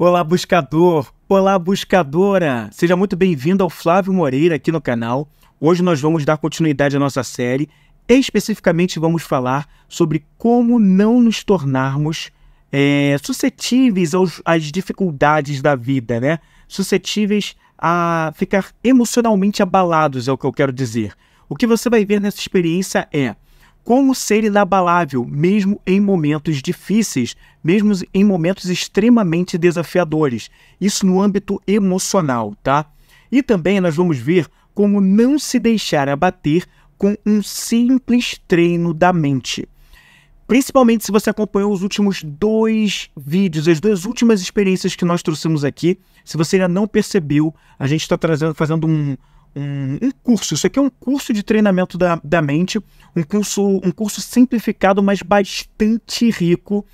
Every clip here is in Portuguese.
Olá, buscador! Olá, buscadora! Seja muito bem-vindo ao Flávio Moreira aqui no canal. Hoje nós vamos dar continuidade à nossa série. Especificamente vamos falar sobre como não nos tornarmos suscetíveis às dificuldades da vida, né? Suscetíveis a ficar emocionalmente abalados, é o que eu quero dizer. O que você vai ver nessa experiência é como ser inabalável, mesmo em momentos difíceis, mesmo em momentos extremamente desafiadores. Isso no âmbito emocional, tá? E também nós vamos ver como não se deixar abater com um simples treino da mente. Principalmente se você acompanhou os últimos 2 vídeos, as 2 últimas experiências que nós trouxemos aqui. Se você ainda não percebeu, a gente está fazendo um curso. Isso aqui é um curso de treinamento da mente, um curso simplificado, mas bastante rico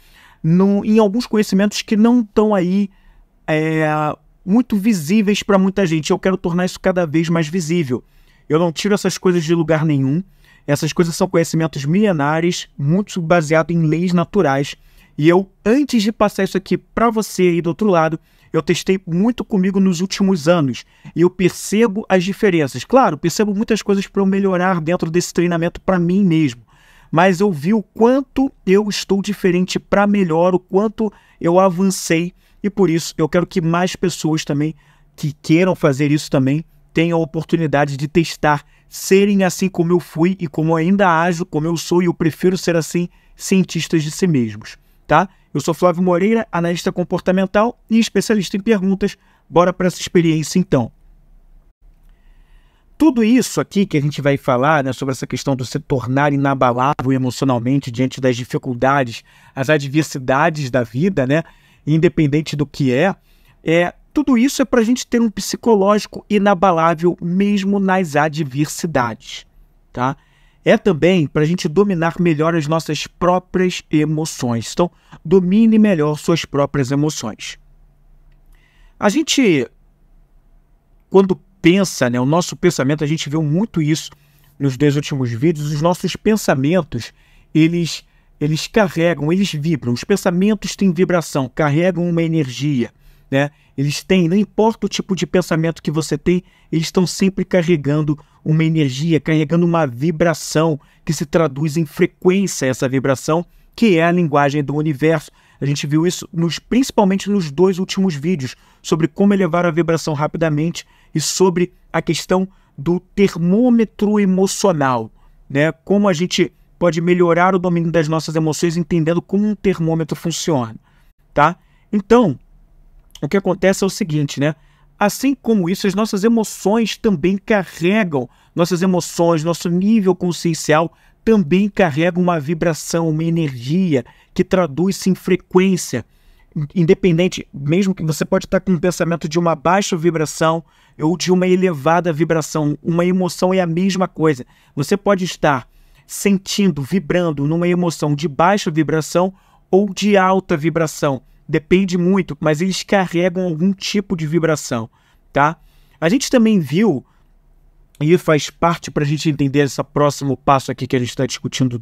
em alguns conhecimentos que não estão aí muito visíveis para muita gente. Eu quero tornar isso cada vez mais visível. Eu não tiro essas coisas de lugar nenhum. Essas coisas são conhecimentos milenares, muito baseados em leis naturais. E eu, antes de passar isso aqui para você aí do outro lado, eu testei muito comigo nos últimos anos e eu percebo as diferenças. Claro, percebo muitas coisas para eu melhorar dentro desse treinamento para mim mesmo, mas eu vi o quanto eu estou diferente para melhor, o quanto eu avancei, e por isso eu quero que mais pessoas também que queiram fazer isso também tenham a oportunidade de testar, serem assim como eu fui e como eu ainda ajo, como eu sou, e eu prefiro ser assim, cientistas de si mesmos, tá? Eu sou Flávio Moreira, analista comportamental e especialista em perguntas. Bora para essa experiência, então. Tudo isso aqui que a gente vai falar, né, sobre essa questão de se tornar inabalável emocionalmente diante das dificuldades, as adversidades da vida, né, independente do que tudo isso é para a gente ter um psicológico inabalável mesmo nas adversidades, tá? É também para a gente dominar melhor as nossas próprias emoções. Então, domine melhor suas próprias emoções. A gente, quando pensa, né, o nosso pensamento, a gente viu muito isso nos 2 últimos vídeos, os nossos pensamentos, eles carregam, eles vibram. Os pensamentos têm vibração, carregam uma energia, né? Eles têm, não importa o tipo de pensamento que você tem, eles estão sempre carregando uma energia, carregando uma vibração que se traduz em frequência, essa vibração, que é a linguagem do universo. A gente viu isso principalmente nos 2 últimos vídeos, sobre como elevar a vibração rapidamente e sobre a questão do termômetro emocional, né? Como a gente pode melhorar o domínio das nossas emoções entendendo como um termômetro funciona, tá? Então, o que acontece é o seguinte, né? Assim como isso, as nossas emoções também carregam, nossas emoções, nosso nível consciencial também carrega uma vibração, uma energia que traduz-se em frequência, independente, mesmo que você pode estar com um pensamento de uma baixa vibração ou de uma elevada vibração, uma emoção é a mesma coisa. Você pode estar sentindo, vibrando numa emoção de baixa vibração ou de alta vibração. Depende muito, mas eles carregam algum tipo de vibração, tá? A gente também viu, e faz parte para a gente entender esse próximo passo aqui que a gente está discutindo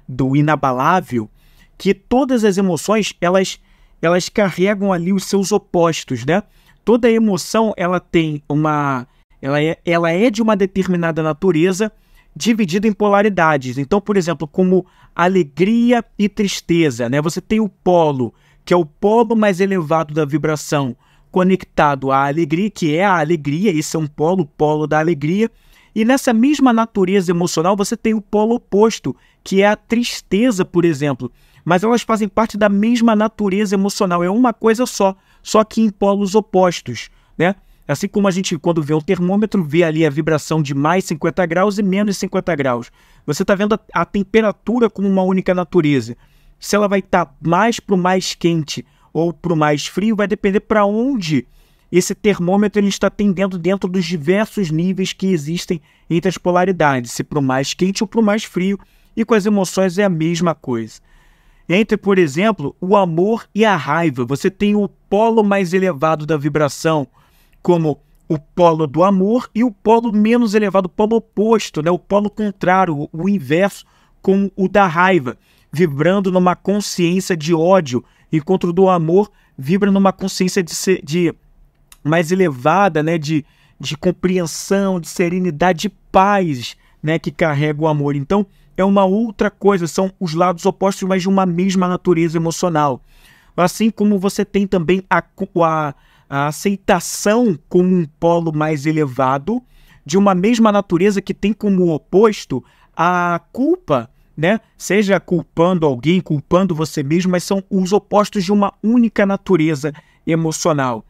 do inabalável, que todas as emoções, elas carregam ali os seus opostos, né? Toda emoção, ela é de uma determinada natureza, dividida em polaridades. Então, por exemplo, como alegria e tristeza, né? Você tem o polo, que é o polo mais elevado da vibração, conectado à alegria, que é a alegria, esse é um polo, o polo da alegria, e nessa mesma natureza emocional você tem o polo oposto, que é a tristeza, por exemplo, mas elas fazem parte da mesma natureza emocional, é uma coisa só que em polos opostos, né? Assim como a gente, quando vê o termômetro, vê ali a vibração de mais 50 graus e menos 50 graus. Você está vendo a temperatura como uma única natureza. Se ela vai estar mais para o mais quente ou para o mais frio, vai depender para onde esse termômetro ele está tendendo dentro dos diversos níveis que existem entre as polaridades, se para o mais quente ou para o mais frio, e com as emoções é a mesma coisa. Entre, por exemplo, o amor e a raiva, você tem o polo mais elevado da vibração, como o polo do amor, e o polo menos elevado, o polo oposto, né? O polo contrário, o inverso, como o da raiva, vibrando numa consciência de ódio, enquanto o do amor vibra numa consciência de mais elevada, né? De compreensão, de serenidade, de paz, né? Que carrega o amor. Então, é uma outra coisa, são os lados opostos, mas de uma mesma natureza emocional. Assim como você tem também a aceitação como um polo mais elevado, de uma mesma natureza que tem como oposto a culpa, né? Seja culpando alguém, culpando você mesmo, mas são os opostos de uma única natureza emocional.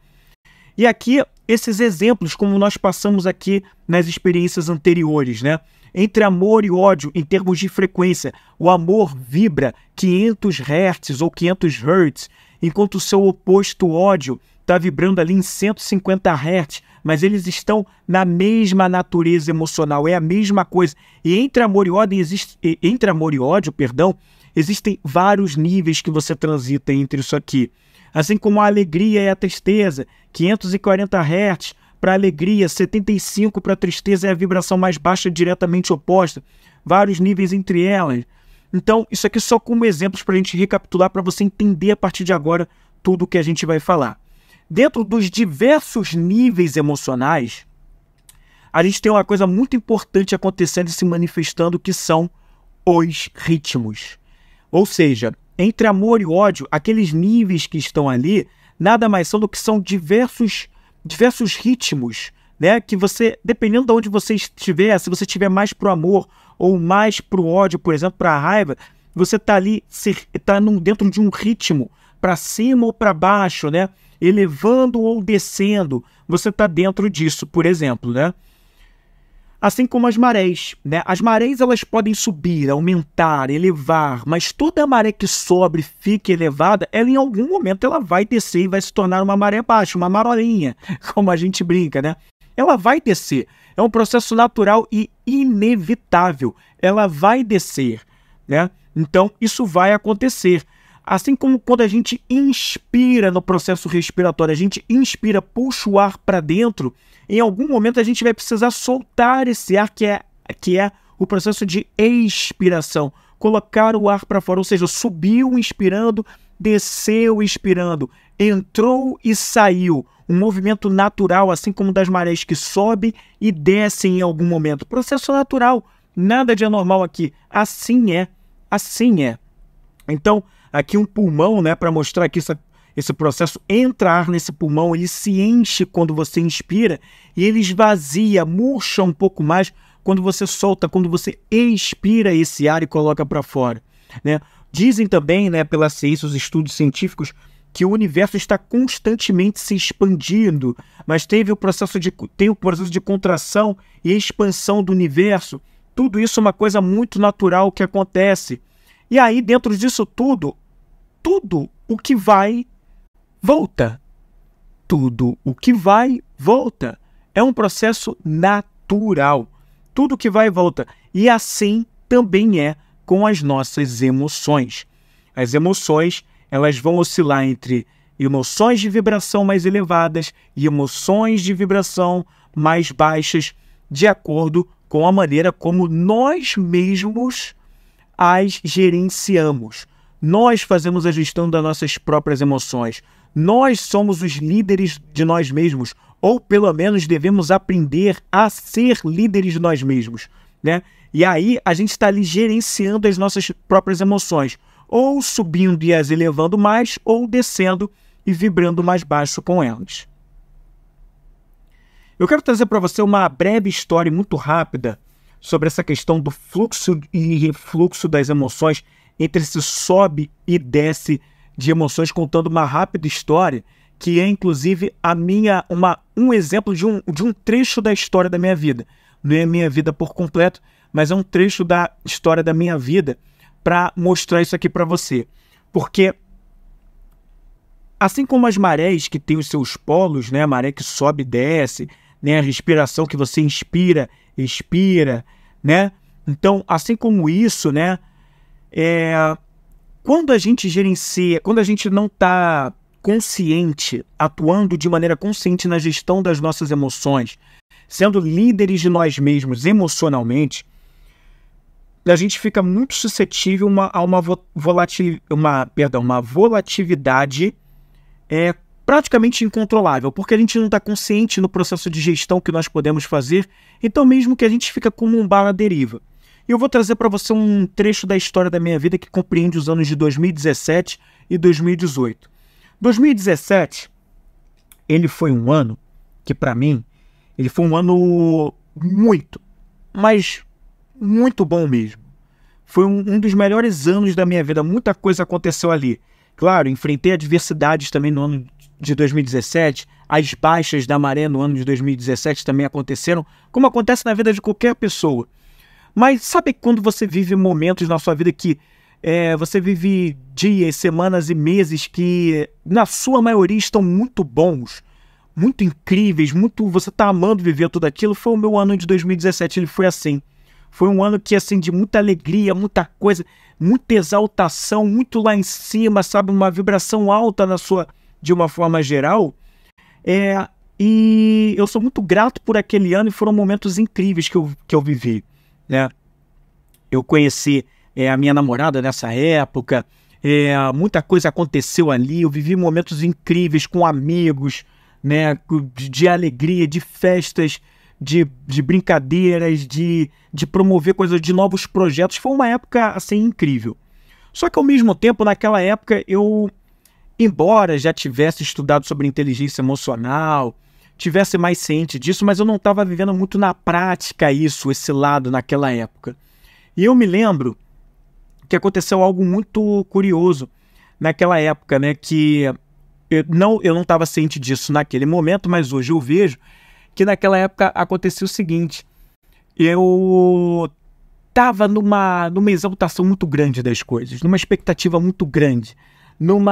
E aqui, esses exemplos, como nós passamos aqui nas experiências anteriores, né? Entre amor e ódio, em termos de frequência, o amor vibra 500 Hz ou 500 Hz, enquanto o seu oposto ódio está vibrando ali em 150 Hz, mas eles estão na mesma natureza emocional, é a mesma coisa. E entre amor e ódio, existem vários níveis que você transita entre isso aqui. Assim como a alegria e a tristeza, 540 Hz para alegria, 75 para tristeza é a vibração mais baixa diretamente oposta. Vários níveis entre elas. Então, isso aqui só como exemplos para a gente recapitular, para você entender a partir de agora tudo o que a gente vai falar. Dentro dos diversos níveis emocionais, a gente tem uma coisa muito importante acontecendo e se manifestando, que são os ritmos. Ou seja, entre amor e ódio, aqueles níveis que estão ali, nada mais são do que são diversos ritmos, né? Que você, dependendo de onde você estiver, se você estiver mais pro amor ou mais pro ódio, por exemplo, para a raiva, você está ali, dentro de um ritmo, para cima ou para baixo, né? Elevando ou descendo, você está dentro disso, por exemplo, né? Assim como as marés, né? As marés, elas podem subir, aumentar, elevar, mas toda maré que sobe, fica elevada, ela em algum momento ela vai descer e vai se tornar uma maré baixa, uma marolinha, como a gente brinca, né? Ela vai descer, é um processo natural e inevitável, ela vai descer, né? Então, isso vai acontecer. Assim como quando a gente inspira no processo respiratório, a gente inspira, puxa o ar para dentro, em algum momento a gente vai precisar soltar esse ar que é o processo de expiração. Colocar o ar para fora, ou seja, subiu inspirando, desceu expirando, entrou e saiu. Um movimento natural, assim como das marés que sobem e descem em algum momento. Processo natural, nada de anormal aqui. Assim é, assim é. Então, aqui um pulmão, né, para mostrar aqui esse processo, entra ar nesse pulmão, ele se enche quando você inspira e ele esvazia, murcha um pouco mais quando você solta, quando você expira esse ar e coloca para fora, né? Dizem também, né, pela ciência, os estudos científicos, que o universo está constantemente se expandindo, mas tem o processo de contração e expansão do universo. Tudo isso é uma coisa muito natural que acontece. E aí, dentro disso tudo o que vai, volta. Tudo o que vai, volta. É um processo natural. Tudo que vai, volta. E assim também é com as nossas emoções. As emoções, elas vão oscilar entre emoções de vibração mais elevadas e emoções de vibração mais baixas, de acordo com a maneira como nós mesmos as gerenciamos. Nós fazemos a gestão das nossas próprias emoções. Nós somos os líderes de nós mesmos, ou pelo menos devemos aprender a ser líderes de nós mesmos, né? E aí a gente está ali gerenciando as nossas próprias emoções, ou subindo e as elevando mais, ou descendo e vibrando mais baixo com elas. Eu quero trazer para você uma breve história muito rápida sobre essa questão do fluxo e refluxo das emoções, entre esse sobe e desce de emoções, contando uma rápida história, que é inclusive um exemplo de um trecho da história da minha vida. Não é a minha vida por completo, mas é um trecho da história da minha vida para mostrar isso aqui para você. Porque assim como as marés que têm os seus polos, né, a maré que sobe e desce, né, a respiração que você inspira, expira, né? Então, assim como isso, né, quando a gente gerencia, quando a gente não está consciente, atuando de maneira consciente na gestão das nossas emoções, sendo líderes de nós mesmos emocionalmente, a gente fica muito suscetível a uma volatilidade é praticamente incontrolável, porque a gente não está consciente no processo de gestão que nós podemos fazer, então mesmo que a gente fica como um barco à deriva. E eu vou trazer para você um trecho da história da minha vida que compreende os anos de 2017 e 2018. 2017, ele foi um ano que, para mim, ele foi um ano muito, mas muito bom mesmo. Foi um dos melhores anos da minha vida, muita coisa aconteceu ali. Claro, enfrentei adversidades também no ano de 2017, as baixas da maré no ano de 2017 também aconteceram, como acontece na vida de qualquer pessoa. Mas sabe quando você vive momentos na sua vida que você vive dias, semanas e meses que, na sua maioria, estão muito bons, muito incríveis, você está amando viver tudo aquilo? Foi o meu ano de 2017, ele foi assim. Foi um ano que, assim, de muita alegria, muita coisa, muita exaltação, muito lá em cima, sabe? Uma vibração alta de uma forma geral. E eu sou muito grato por aquele ano e foram momentos incríveis que eu vivi, né? Eu conheci a minha namorada nessa época, muita coisa aconteceu ali, eu vivi momentos incríveis com amigos, né? De alegria, de festas, de brincadeiras, de promover coisas, de novos projetos. Foi uma época, assim, incrível. Só que, ao mesmo tempo, naquela época, eu, embora já tivesse estudado sobre inteligência emocional, tivesse mais ciente disso, mas eu não estava vivendo muito na prática esse lado naquela época. E eu me lembro que aconteceu algo muito curioso naquela época, né? Que eu não estava ciente disso naquele momento, mas hoje eu vejo que naquela época acontecia o seguinte: eu estava numa exaltação muito grande das coisas, numa expectativa muito grande, num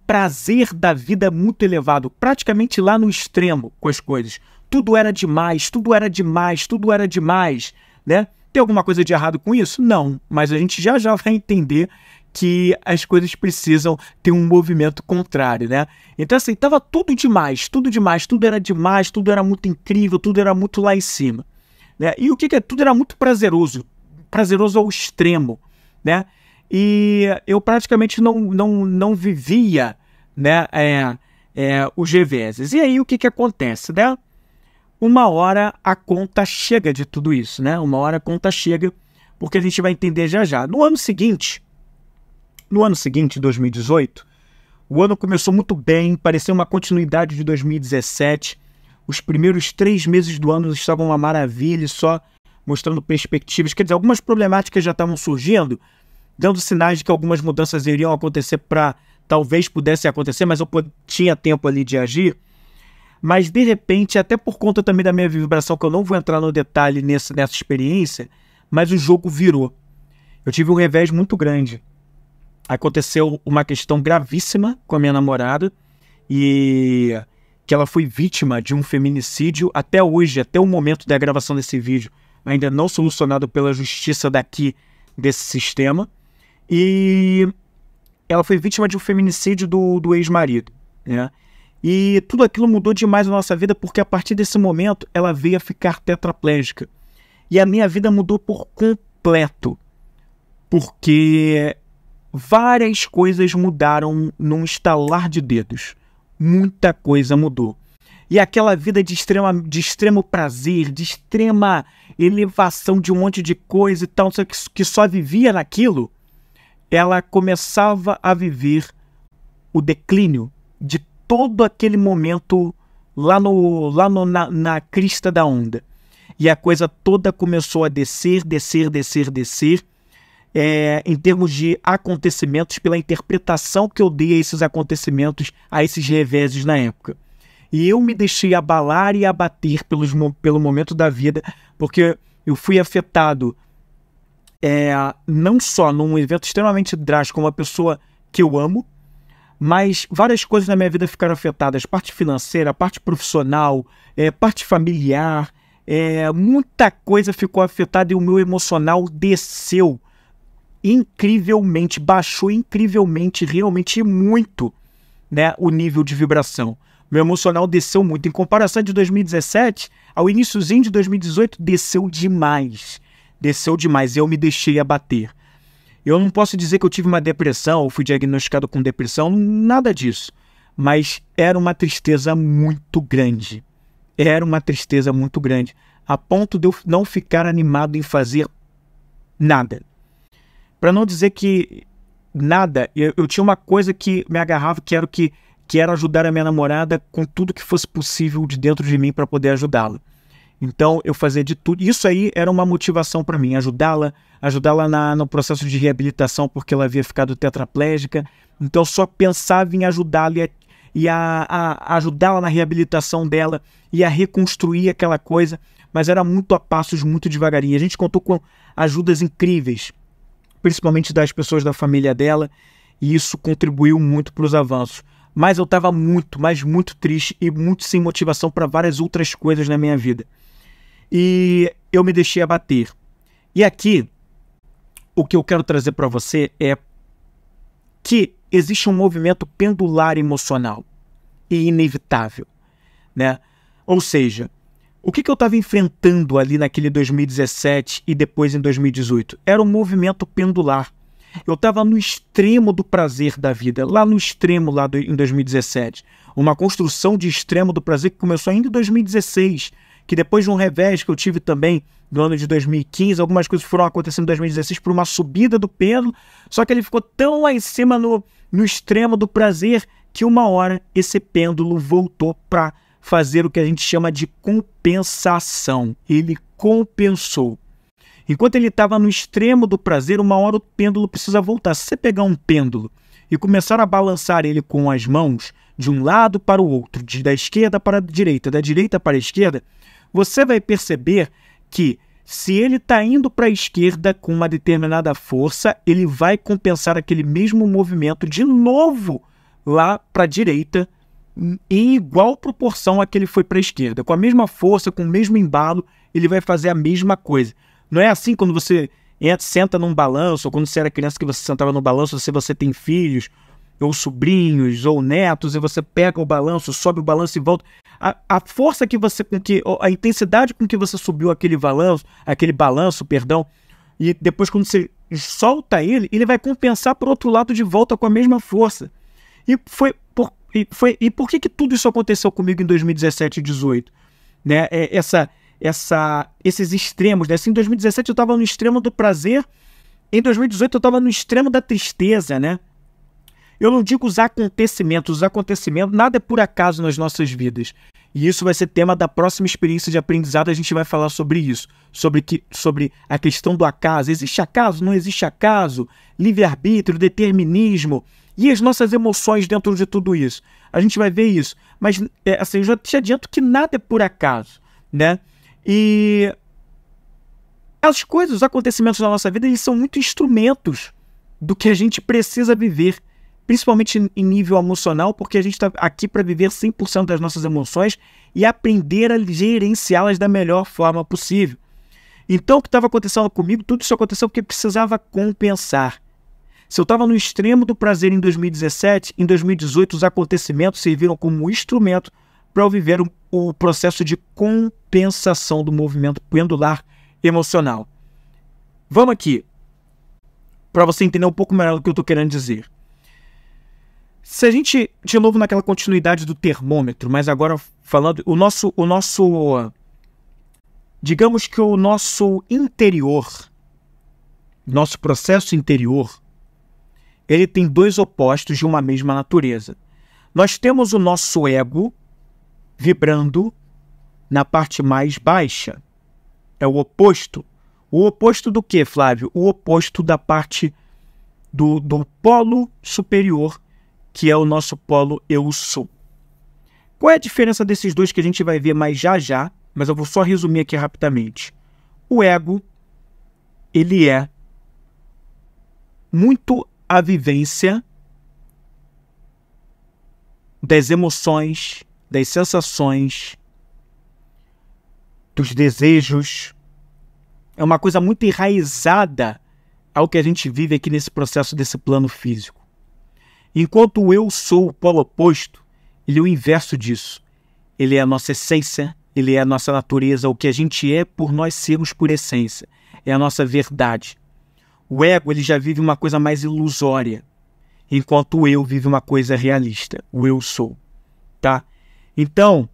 prazer da vida muito elevado, praticamente lá no extremo com as coisas. Tudo era demais, tudo era demais, tudo era demais, né? Tem alguma coisa de errado com isso? Não, mas a gente já vai entender que as coisas precisam ter um movimento contrário, né? Então, assim, tava tudo demais, tudo era demais, tudo era muito incrível, tudo era muito lá em cima, né? E o que é? Tudo era muito prazeroso ao extremo, né? E eu praticamente não vivia, né, os reveses. E aí o que acontece, né? Uma hora a conta chega de tudo isso, né? Uma hora a conta chega, porque a gente vai entender já já. No ano seguinte, 2018, o ano começou muito bem, parecia uma continuidade de 2017. Os primeiros 3 meses do ano estavam uma maravilha, só mostrando perspectivas. Quer dizer, algumas problemáticas já estavam surgindo, dando sinais de que algumas mudanças iriam acontecer talvez pudesse acontecer, mas eu tinha tempo ali de agir. Mas, de repente, até por conta também da minha vibração, que eu não vou entrar no detalhe nessa experiência, mas o jogo virou. Eu tive um revés muito grande. Aconteceu uma questão gravíssima com a minha namorada, e que ela foi vítima de um feminicídio até hoje, até o momento da gravação desse vídeo, ainda não solucionado pela justiça desse sistema. E ela foi vítima de um feminicídio do ex-marido, né? E tudo aquilo mudou demais a nossa vida, porque a partir desse momento ela veio a ficar tetraplégica. E a minha vida mudou por completo, porque várias coisas mudaram num estalar de dedos. Muita coisa mudou. E aquela vida de extremo prazer, de extrema elevação de um monte de coisa e tal, que só vivia naquilo, ela começava a viver o declínio de todo aquele momento na crista da onda. E a coisa toda começou a descer, em termos de acontecimentos, pela interpretação que eu dei a esses acontecimentos, a esses reveses na época. E eu me deixei abalar e abater pelo momento da vida, porque eu fui afetado não só num evento extremamente drástico com uma pessoa que eu amo, mas várias coisas na minha vida ficaram afetadas. Parte financeira, parte profissional, parte familiar, muita coisa ficou afetada e o meu emocional desceu incrivelmente, baixou incrivelmente, realmente muito, né, o nível de vibração. Meu emocional desceu muito. Em comparação de 2017, ao iniciozinho de 2018, desceu demais. Eu me deixei abater. Eu não posso dizer que eu tive uma depressão ou fui diagnosticado com depressão, nada disso. Mas era uma tristeza muito grande. Era uma tristeza muito grande, a ponto de eu não ficar animado em fazer nada. Para não dizer que nada, eu tinha uma coisa que me agarrava, que era ajudar a minha namorada com tudo que fosse possível de dentro de mim para poder ajudá-la. Então eu fazia de tudo. Isso aí era uma motivação para mim, ajudá-la no processo de reabilitação, porque ela havia ficado tetraplégica. Então eu só pensava em ajudá-la e a ajudá-la na reabilitação dela e a reconstruir aquela coisa, mas era muito a passos, muito devagarinho. A gente contou com ajudas incríveis, principalmente das pessoas da família dela, e isso contribuiu muito para os avanços. Mas eu estava muito, mas muito triste e muito sem motivação para várias outras coisas na minha vida. E eu me deixei abater. E aqui, o que eu quero trazer para você é que existe um movimento pendular emocional e inevitável, né? Ou seja, o que eu estava enfrentando ali naquele 2017 e depois em 2018? Era um movimento pendular. Eu estava no extremo do prazer da vida, lá no extremo, em 2017. Uma construção de extremo do prazer que começou ainda em 2016, que depois de um revés que eu tive também no ano de 2015, algumas coisas foram acontecendo em 2016 por uma subida do pêndulo, só que ele ficou tão lá em cima no extremo do prazer que uma hora esse pêndulo voltou para fazer o que a gente chama de compensação. Ele compensou. Enquanto ele estava no extremo do prazer, uma hora o pêndulo precisa voltar. Se você pegar um pêndulo e começar a balançar ele com as mãos de um lado para o outro, da esquerda para a direita, da direita para a esquerda, você vai perceber que se ele está indo para a esquerda com uma determinada força, ele vai compensar aquele mesmo movimento de novo lá para a direita, em igual proporção a que ele foi para a esquerda. Com a mesma força, com o mesmo embalo, ele vai fazer a mesma coisa. Não é assim quando você senta num balanço, ou quando você era criança que você sentava no balanço, se você tem filhos, ou sobrinhos, ou netos, e você pega o balanço, sobe o balanço e volta. A força que você, a intensidade com que você subiu aquele balanço, e depois quando você solta ele, ele vai compensar para o outro lado de volta com a mesma força. E por que tudo isso aconteceu comigo em 2017 e 2018? Né? Esses extremos, né? Assim, em 2017 eu estava no extremo do prazer, em 2018 eu estava no extremo da tristeza, né? Eu não digo os acontecimentos, nada é por acaso nas nossas vidas. E isso vai ser tema da próxima experiência de aprendizado, a gente vai falar sobre isso, sobre a questão do acaso. Existe acaso? Não existe acaso? Livre-arbítrio, determinismo e as nossas emoções dentro de tudo isso. A gente vai ver isso. Mas assim, eu já te adianto que nada é por acaso, né? E as coisas, os acontecimentos da nossa vida, eles são muito instrumentos do que a gente precisa viver, principalmente em nível emocional, porque a gente está aqui para viver 100% das nossas emoções e aprender a gerenciá-las da melhor forma possível. Então, o que estava acontecendo comigo, tudo isso aconteceu porque precisava compensar. Se eu estava no extremo do prazer em 2017, em 2018 os acontecimentos serviram como instrumento para eu viver o processo de compensação do movimento pendular emocional. Vamos aqui, para você entender um pouco melhor o que eu estou querendo dizer. Se a gente, de novo naquela continuidade do termômetro, mas agora falando, digamos que o nosso interior, nosso processo interior, ele tem dois opostos de uma mesma natureza. Nós temos o nosso ego vibrando na parte mais baixa. É o oposto. O oposto do que, Flávio? O oposto da parte do polo superior, que é o nosso polo eu sou. Qual é a diferença desses dois que a gente vai ver mais já, mas eu vou só resumir aqui rapidamente. O ego, ele é muito a vivência das emoções, das sensações, dos desejos. É uma coisa muito enraizada ao que a gente vive aqui nesse processo desse plano físico. Enquanto o eu sou o polo oposto, ele é o inverso disso. Ele é a nossa essência, ele é a nossa natureza, o que a gente é por nós sermos por essência. É a nossa verdade. O ego ele já vive uma coisa mais ilusória, enquanto o eu vive uma coisa realista, o eu sou, tá? Então,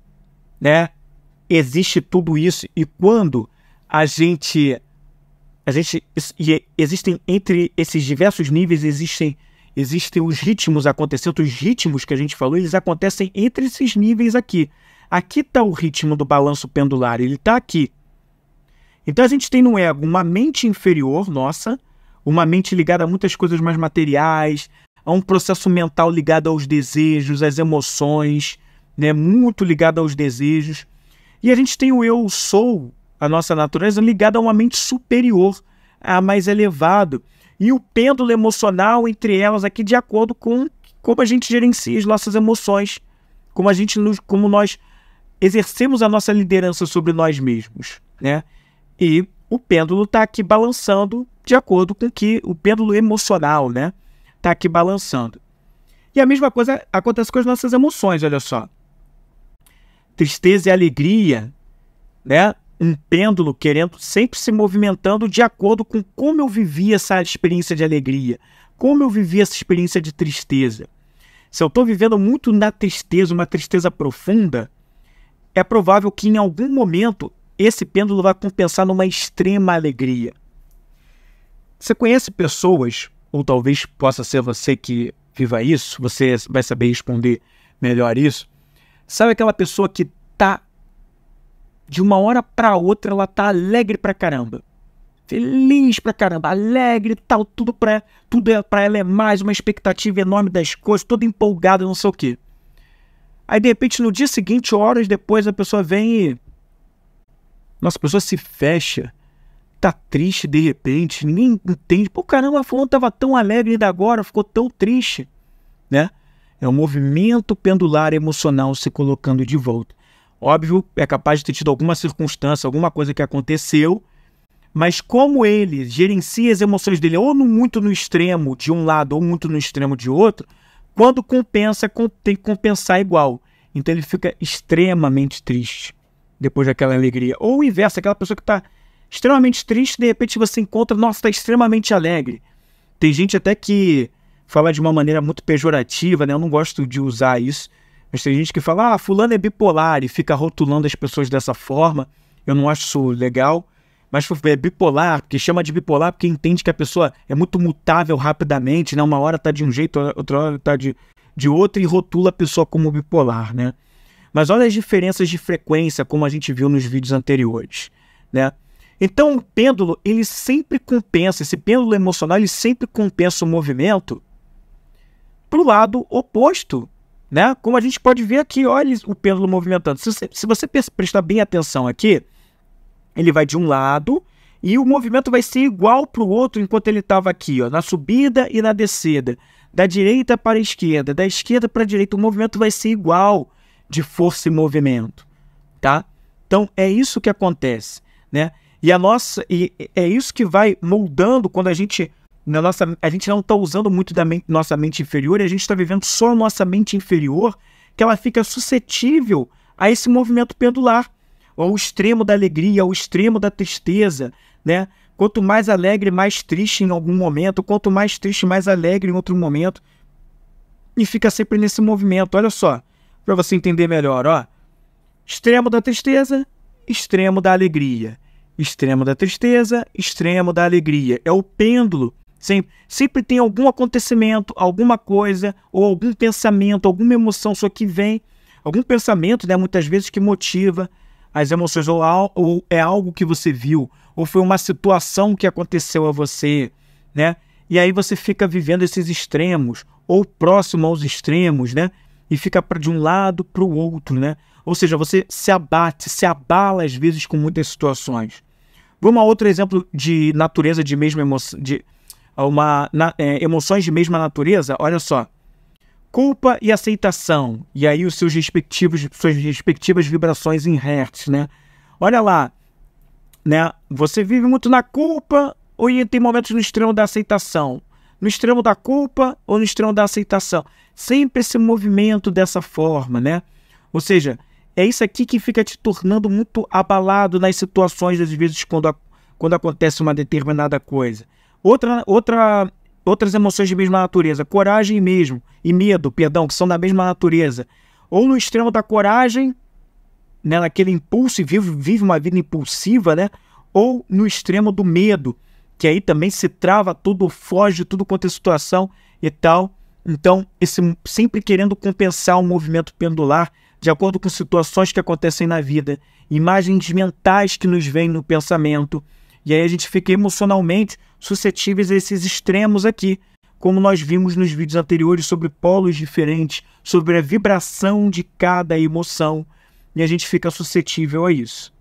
né, existe tudo isso, e quando existem entre esses diversos níveis, existem os ritmos acontecendo, os ritmos que a gente falou, eles acontecem entre esses níveis aqui. Aqui está o ritmo do balanço pendular, ele está aqui. Então a gente tem no ego uma mente inferior, nossa, uma mente ligada a muitas coisas mais materiais, a um processo mental ligado aos desejos, às emoções, né, muito ligado aos desejos. E a gente tem o eu sou, a nossa natureza, ligada a uma mente superior, a mais elevado. E o pêndulo emocional entre elas aqui de acordo com como a gente gerencia as nossas emoções, como nós exercemos a nossa liderança sobre nós mesmos, né? E o pêndulo está aqui balançando de acordo com que o pêndulo emocional, né, está aqui balançando. E a mesma coisa acontece com as nossas emoções, olha só. Tristeza e alegria, né? Um pêndulo querendo sempre se movimentando de acordo com como eu vivi essa experiência de alegria, como eu vivi essa experiência de tristeza. Se eu estou vivendo muito na tristeza, uma tristeza profunda, é provável que em algum momento esse pêndulo vai compensar numa extrema alegria. Você conhece pessoas, ou talvez possa ser você que viva isso, você vai saber responder melhor isso. Sabe aquela pessoa que tá de uma hora para outra, ela tá alegre pra caramba, feliz pra caramba, alegre, tal, tudo pra ela é mais uma expectativa enorme das coisas, toda empolgada, não sei o quê. Aí de repente no dia seguinte, horas depois, a pessoa vem e nossa, a pessoa se fecha, tá triste de repente, ninguém entende. Pô, caramba, a fulano tava tão alegre ainda agora, ficou tão triste, né? É um movimento pendular emocional se colocando de volta. Óbvio, é capaz de ter tido alguma circunstância, alguma coisa que aconteceu, mas como ele gerencia as emoções dele ou muito no extremo de um lado ou muito no extremo de outro, quando compensa, tem que compensar igual. Então ele fica extremamente triste depois daquela alegria. Ou o inverso, aquela pessoa que está extremamente triste, de repente você encontra, nossa, está extremamente alegre. Tem gente até que fala de uma maneira muito pejorativa, né? Eu não gosto de usar isso, mas tem gente que fala, fulano é bipolar, e fica rotulando as pessoas dessa forma. Eu não acho isso legal, mas é bipolar, porque chama de bipolar porque entende que a pessoa é muito mutável rapidamente, né? Uma hora está de um jeito, outra hora está de outro, e rotula a pessoa como bipolar, né? Mas olha as diferenças de frequência, como a gente viu nos vídeos anteriores, né? Então o pêndulo, ele sempre compensa, esse pêndulo emocional, ele sempre compensa o movimento para o lado oposto, né? Como a gente pode ver aqui, olha o pêndulo movimentando. Se você prestar bem atenção aqui, ele vai de um lado e o movimento vai ser igual para o outro enquanto ele estava aqui, ó, na subida e na descida, da direita para a esquerda, da esquerda para a direita, o movimento vai ser igual de força e movimento, tá? Então é isso que acontece, né? E é isso que vai moldando quando a gente não está usando muito da nossa mente inferior, e a gente está vivendo só a nossa mente inferior, que ela fica suscetível a esse movimento pendular, ao extremo da alegria, ao extremo da tristeza, né? Quanto mais alegre, mais triste em algum momento, quanto mais triste, mais alegre em outro momento, e fica sempre nesse movimento. Olha só, para você entender melhor, ó. Extremo da tristeza, extremo da alegria. Extremo da tristeza, extremo da alegria. É o pêndulo. Sempre tem algum acontecimento, alguma coisa, ou algum pensamento, alguma emoção só que vem. Algum pensamento, né, muitas vezes, que motiva as emoções. Ou é algo que você viu, ou foi uma situação que aconteceu a você, né? E aí você fica vivendo esses extremos, ou próximo aos extremos, né? E fica de um lado para o outro, né? Ou seja, você se abala às vezes com muitas situações. Vamos a outro exemplo de natureza de mesma emoção, emoções de mesma natureza. Olha só, culpa e aceitação, e aí suas respectivas vibrações em hertz, né? Olha lá, né? Você vive muito na culpa ou tem momentos no extremo da aceitação? No extremo da culpa ou no extremo da aceitação? Sempre esse movimento dessa forma, né? Ou seja, é isso aqui que fica te tornando muito abalado nas situações, às vezes, quando acontece uma determinada coisa. Outras emoções de mesma natureza, coragem e medo, perdão, que são da mesma natureza. Ou no extremo da coragem, né, naquele impulso e vive uma vida impulsiva, né? Ou no extremo do medo, que aí também se trava tudo, foge de tudo quanto é situação e tal. Então, sempre querendo compensar o movimento pendular de acordo com situações que acontecem na vida, imagens mentais que nos vêm no pensamento, e aí a gente fica emocionalmente suscetíveis a esses extremos aqui, como nós vimos nos vídeos anteriores sobre polos diferentes, sobre a vibração de cada emoção, e a gente fica suscetível a isso,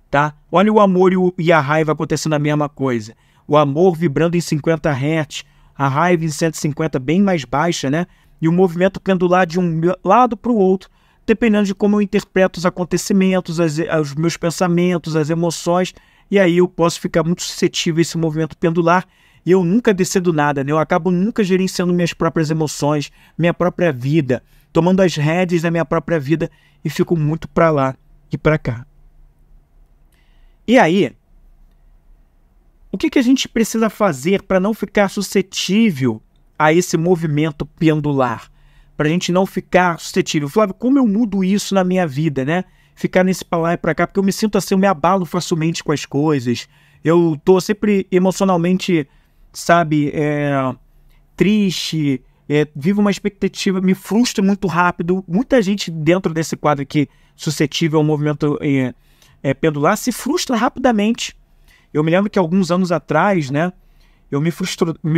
tá? Olha o amor e a raiva acontecendo a mesma coisa. O amor vibrando em 50 Hz, a raiva em 150, bem mais baixa, né? E o movimento pendular de um lado para o outro, dependendo de como eu interpreto os acontecimentos, os meus pensamentos, as emoções, e aí eu posso ficar muito suscetível a esse movimento pendular, e eu nunca descendo nada, né? Eu acabo nunca gerenciando minhas próprias emoções, minha própria vida, tomando as rédeas da minha própria vida, e fico muito para lá e para cá. E aí, o que a gente precisa fazer para não ficar suscetível a esse movimento pendular? Para a gente não ficar suscetível. Flávio, como eu mudo isso na minha vida, né? Ficar nesse para lá e para cá, porque eu me sinto assim, eu me abalo facilmente com as coisas. Eu tô sempre emocionalmente, sabe, triste, vivo uma expectativa, me frustro muito rápido. Muita gente dentro desse quadro aqui, suscetível ao movimento pendular, se frustra rapidamente. Eu me lembro que alguns anos atrás, né, eu me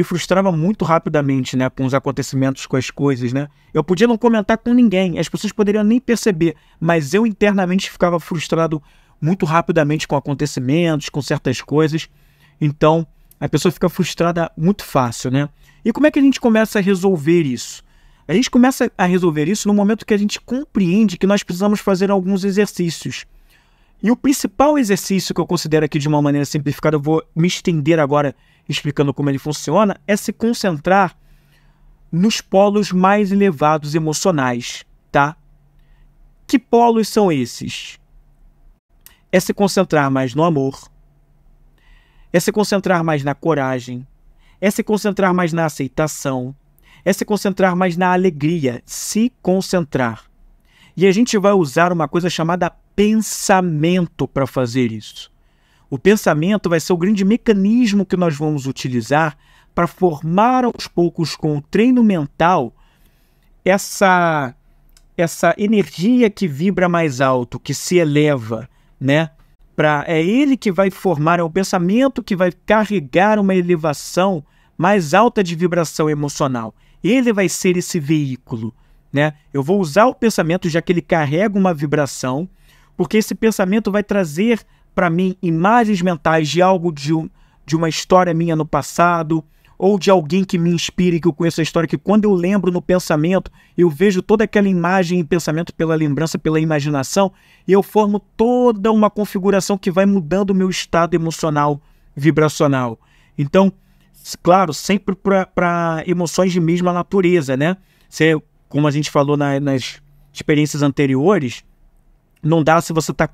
frustrava muito rapidamente, né, com os acontecimentos, com as coisas, né. Eu podia não comentar com ninguém, as pessoas poderiam nem perceber, mas eu internamente ficava frustrado muito rapidamente com acontecimentos, com certas coisas. Então, a pessoa fica frustrada muito fácil, né. E como é que a gente começa a resolver isso? A gente começa a resolver isso no momento que a gente compreende que nós precisamos fazer alguns exercícios. E o principal exercício que eu considero aqui de uma maneira simplificada, eu vou me estender agora explicando como ele funciona, é se concentrar nos polos mais elevados emocionais, tá? Que polos são esses? É se concentrar mais no amor, é se concentrar mais na coragem, é se concentrar mais na aceitação, é se concentrar mais na alegria, se concentrar. E a gente vai usar uma coisa chamada pensamento para fazer isso. O pensamento vai ser o grande mecanismo que nós vamos utilizar para formar aos poucos com o treino mental essa energia que vibra mais alto, que se eleva, né? É ele que vai formar, é o pensamento que vai carregar uma elevação mais alta de vibração emocional. Ele vai ser esse veículo, né? Eu vou usar o pensamento, já que ele carrega uma vibração, porque esse pensamento vai trazer para mim imagens mentais de algo de uma história minha no passado, ou de alguém que me inspire, que eu conheço a história, que quando eu lembro no pensamento, eu vejo toda aquela imagem em pensamento pela lembrança, pela imaginação, e eu formo toda uma configuração que vai mudando o meu estado emocional, vibracional. Então, claro, sempre para emoções de mesma natureza, né? Como a gente falou nas experiências anteriores, não dá se você tá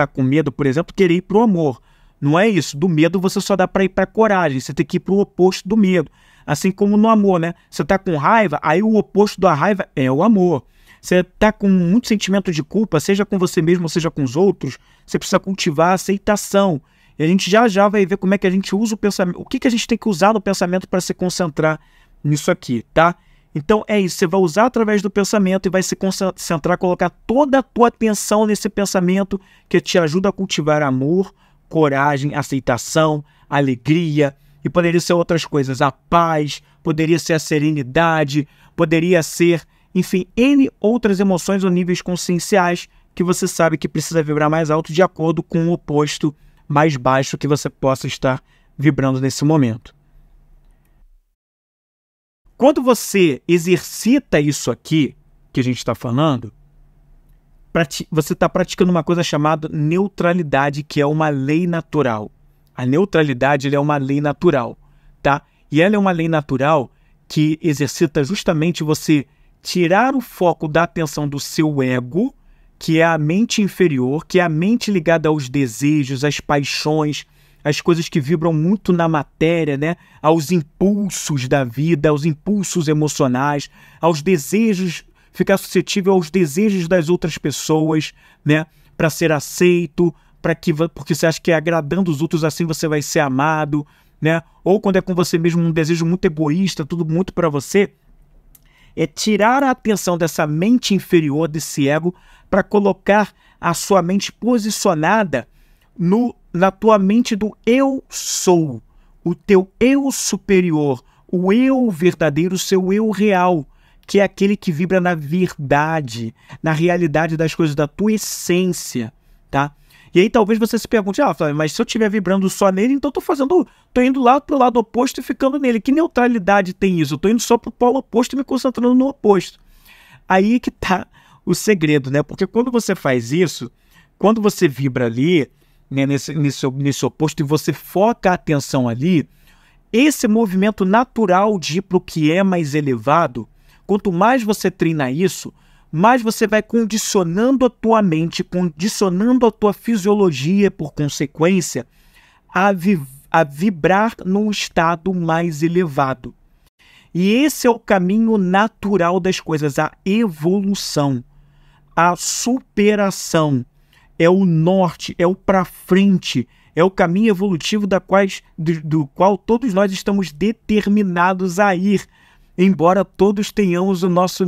com medo, por exemplo, querer ir pro amor. Não é isso. Do medo você só dá para ir para coragem. Você tem que ir pro oposto do medo. Assim como no amor, né? Você tá com raiva, aí o oposto da raiva é o amor. Você tá com muito sentimento de culpa, seja com você mesmo, seja com os outros, você precisa cultivar a aceitação. E a gente já vai ver como é que a gente usa o pensamento. O que a gente tem que usar no pensamento para se concentrar nisso aqui, tá? Então é isso, você vai usar através do pensamento e vai se concentrar, colocar toda a tua atenção nesse pensamento que te ajuda a cultivar amor, coragem, aceitação, alegria, e poderia ser outras coisas, a paz, poderia ser a serenidade, poderia ser, enfim, N outras emoções ou níveis conscienciais que você sabe que precisa vibrar mais alto de acordo com o oposto mais baixo que você possa estar vibrando nesse momento. Quando você exercita isso aqui, que a gente está falando, você está praticando uma coisa chamada neutralidade, que é uma lei natural. A neutralidade é uma lei natural, tá? E ela é uma lei natural que exercita justamente você tirar o foco da atenção do seu ego, que é a mente inferior, que é a mente ligada aos desejos, às paixões, as coisas que vibram muito na matéria, né? Aos impulsos da vida, aos impulsos emocionais, aos desejos, ficar suscetível aos desejos das outras pessoas, né? Para ser aceito, porque você acha que agradando os outros assim você vai ser amado, né? Ou quando é com você mesmo um desejo muito egoísta, tudo muito para você. É tirar a atenção dessa mente inferior, desse ego, para colocar a sua mente posicionada na tua mente do eu sou, o teu eu superior, o eu verdadeiro, o seu eu real, que é aquele que vibra na verdade, na realidade das coisas, da tua essência, tá? E aí talvez você se pergunte, Flávio, mas se eu estiver vibrando só nele, então tô indo lá pro lado oposto e ficando nele. Que neutralidade tem isso? Eu tô indo só pro polo oposto e me concentrando no oposto. Aí que tá o segredo, né? Porque quando você faz isso, quando você vibra ali, né, nesse oposto, e você foca a atenção ali, esse movimento natural de ir pro que é mais elevado, quanto mais você treina isso, mais você vai condicionando a tua mente, condicionando a tua fisiologia, por consequência, a vibrar num estado mais elevado. E esse é o caminho natural das coisas, a evolução, a superação, é o norte, é o para frente, é o caminho evolutivo do qual todos nós estamos determinados a ir, embora todos tenhamos o nosso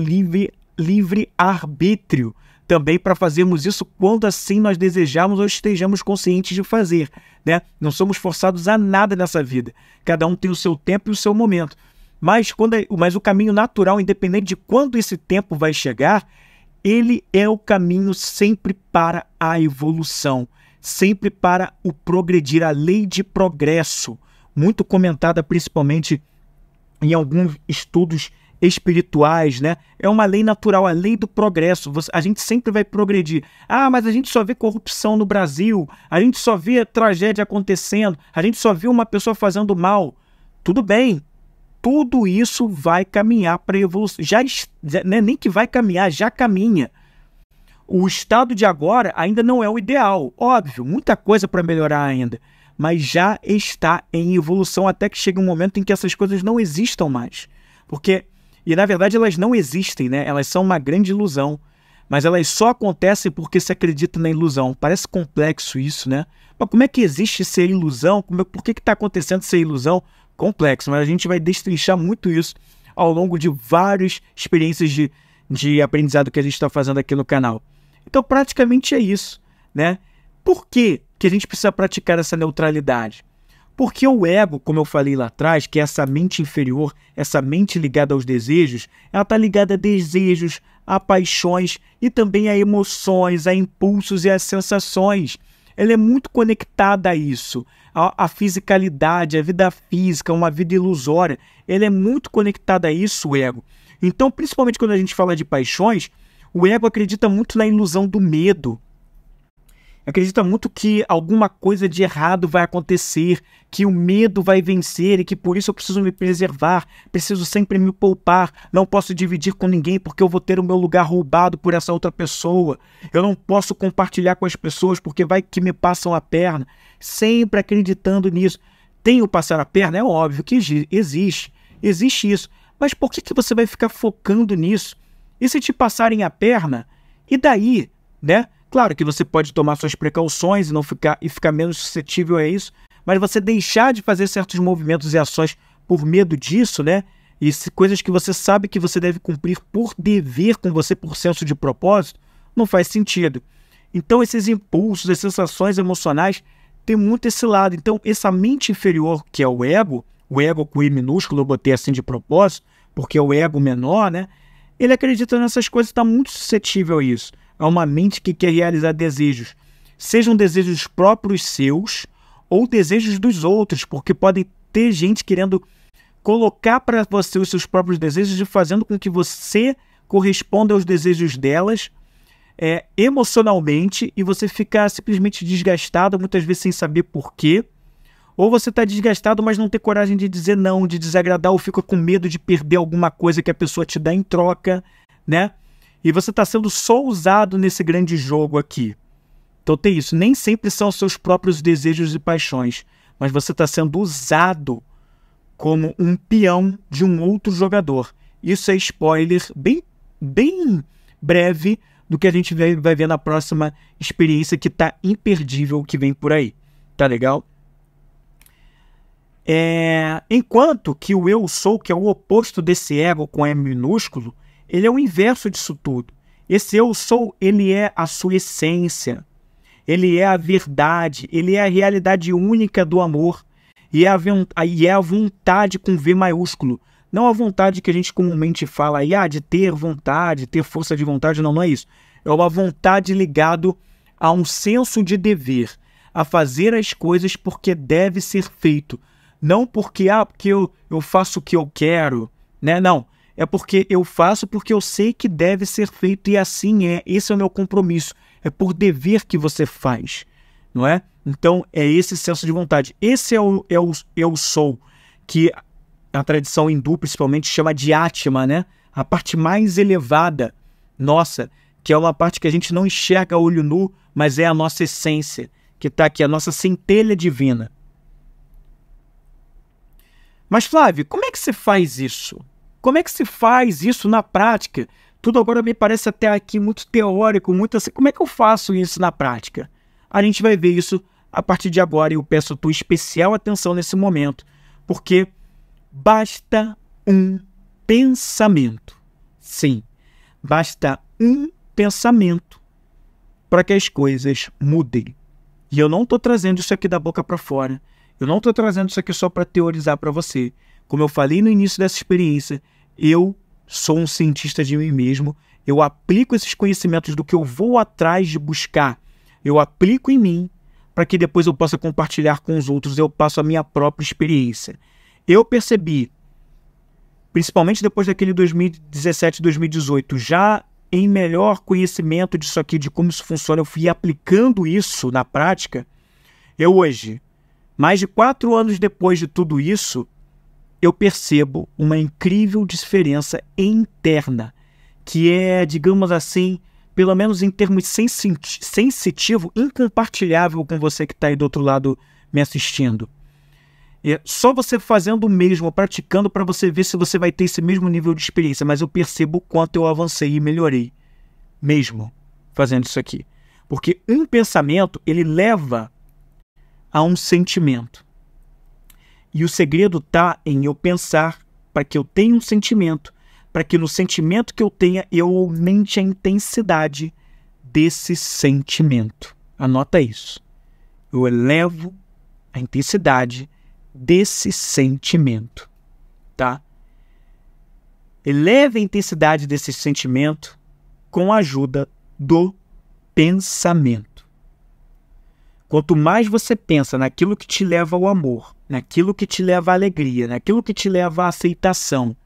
livre-arbítrio também para fazermos isso quando assim nós desejarmos ou estejamos conscientes de fazer, né? Não somos forçados a nada nessa vida. Cada um tem o seu tempo e o seu momento. Mas o caminho natural, independente de quando esse tempo vai chegar, ele é o caminho sempre para a evolução, sempre para o progredir, a lei de progresso, muito comentada principalmente em alguns estudos espirituais, né? É uma lei natural, a lei do progresso. A gente sempre vai progredir. Mas a gente só vê corrupção no Brasil, a gente só vê tragédia acontecendo, a gente só vê uma pessoa fazendo mal. Tudo bem, tudo isso vai caminhar para a evolução. Nem que vai caminhar, já caminha. O estado de agora ainda não é o ideal, óbvio, muita coisa para melhorar ainda, mas já está em evolução até que chegue um momento em que essas coisas não existam mais. E na verdade elas não existem, né? Elas são uma grande ilusão, mas elas só acontecem porque se acredita na ilusão. Parece complexo isso, né? Mas como é que existe ser ilusão? Por que está acontecendo ser ilusão? Complexo, mas a gente vai destrinchar muito isso ao longo de várias experiências de aprendizado que a gente está fazendo aqui no canal. Então praticamente é isso, né? Por que a gente precisa praticar essa neutralidade? Porque o ego, como eu falei lá atrás, que é essa mente inferior, essa mente ligada aos desejos, ela está ligada a desejos, a paixões e também a emoções, a impulsos e a sensações. Ela é muito conectada a isso, a fisicalidade, a vida física, uma vida ilusória. Ela é muito conectada a isso, o ego. Então, principalmente quando a gente fala de paixões, o ego acredita muito na ilusão do medo. Acredita muito que alguma coisa de errado vai acontecer, que o medo vai vencer e que por isso eu preciso me preservar, preciso sempre me poupar, não posso dividir com ninguém porque eu vou ter o meu lugar roubado por essa outra pessoa, eu não posso compartilhar com as pessoas porque vai que me passam a perna, sempre acreditando nisso. Tem o passar a perna? É óbvio que existe isso, mas por que você vai ficar focando nisso? E se te passarem a perna? E daí, né? Claro que você pode tomar suas precauções e ficar menos suscetível a isso, mas você deixar de fazer certos movimentos e ações por medo disso, né? E coisas que você sabe que você deve cumprir por dever com você, por senso de propósito, não faz sentido. Então esses impulsos, as sensações emocionais, tem muito esse lado. Então essa mente inferior, que é o ego com I minúsculo, eu botei assim de propósito, porque é o ego menor, né? Ele acredita nessas coisas e está muito suscetível a isso. É uma mente que quer realizar desejos, sejam desejos próprios seus ou desejos dos outros, porque podem ter gente querendo colocar para você os seus próprios desejos e fazendo com que você corresponda aos desejos delas emocionalmente e você ficar simplesmente desgastado, muitas vezes sem saber por quê. Ou você está desgastado, mas não tem coragem de dizer não, de desagradar, ou fica com medo de perder alguma coisa que a pessoa te dá em troca, né? E você está sendo só usado nesse grande jogo aqui. Então tem isso. Nem sempre são seus próprios desejos e paixões. mas você está sendo usado como um peão de um outro jogador. Isso é spoiler bem breve do que a gente vai ver na próxima experiência, que tá imperdível, que vem por aí. Tá legal? Enquanto que o eu sou, que é o oposto desse ego com M minúsculo, ele é o inverso disso tudo. Esse eu sou, ele é a sua essência, ele é a verdade, ele é a realidade única do amor, e é a vontade com V maiúsculo. Não a vontade que a gente comumente fala aí, de ter vontade, ter força de vontade, não é isso. É uma vontade ligado a um senso de dever, a fazer as coisas porque deve ser feito. Não porque eu faço o que eu quero, né? Não, é porque eu faço porque eu sei que deve ser feito e assim é. Esse é o meu compromisso. É por dever que você faz, não é? Então, é esse senso de vontade. Esse é o eu sou, que a tradição hindu, principalmente, chama de Atma, né? A parte mais elevada nossa, que é uma parte que a gente não enxerga a olho nu, mas é a nossa essência, que está aqui, a nossa centelha divina. Mas, Flávio, como é que se faz isso? Como é que se faz isso na prática? Tudo agora me parece até aqui muito teórico, muito assim. Como é que eu faço isso na prática? A gente vai ver isso a partir de agora, e eu peço a tua especial atenção nesse momento, porque basta um pensamento. Sim, basta um pensamento para que as coisas mudem. E eu não estou trazendo isso aqui da boca para fora. Eu não estou trazendo isso aqui só para teorizar para você. Como eu falei no início dessa experiência, eu sou um cientista de mim mesmo. Eu aplico esses conhecimentos do que eu vou atrás de buscar. Eu aplico em mim para que depois eu possa compartilhar com os outros. Eu passo a minha própria experiência. Eu percebi, principalmente depois daquele 2017, 2018, já em melhor conhecimento disso aqui, de como isso funciona, eu fui aplicando isso na prática. Eu hoje, mais de 4 anos depois de tudo isso, eu percebo uma incrível diferença interna, que é, digamos assim, pelo menos em termos sensitivo, incompartilhável com você que está aí do outro lado me assistindo. É só você fazendo o mesmo, praticando, para você ver se você vai ter esse mesmo nível de experiência. Mas eu percebo o quanto eu avancei e melhorei, mesmo fazendo isso aqui. Porque um pensamento, ele leva a um sentimento. E o segredo está em eu pensar para que eu tenha um sentimento, para que no sentimento que eu tenha, eu aumente a intensidade desse sentimento. Anota isso. Eu elevo a intensidade desse sentimento, tá? Eleve a intensidade desse sentimento com a ajuda do pensamento. Quanto mais você pensa naquilo que te leva ao amor, naquilo que te leva à alegria, naquilo que te leva à aceitação,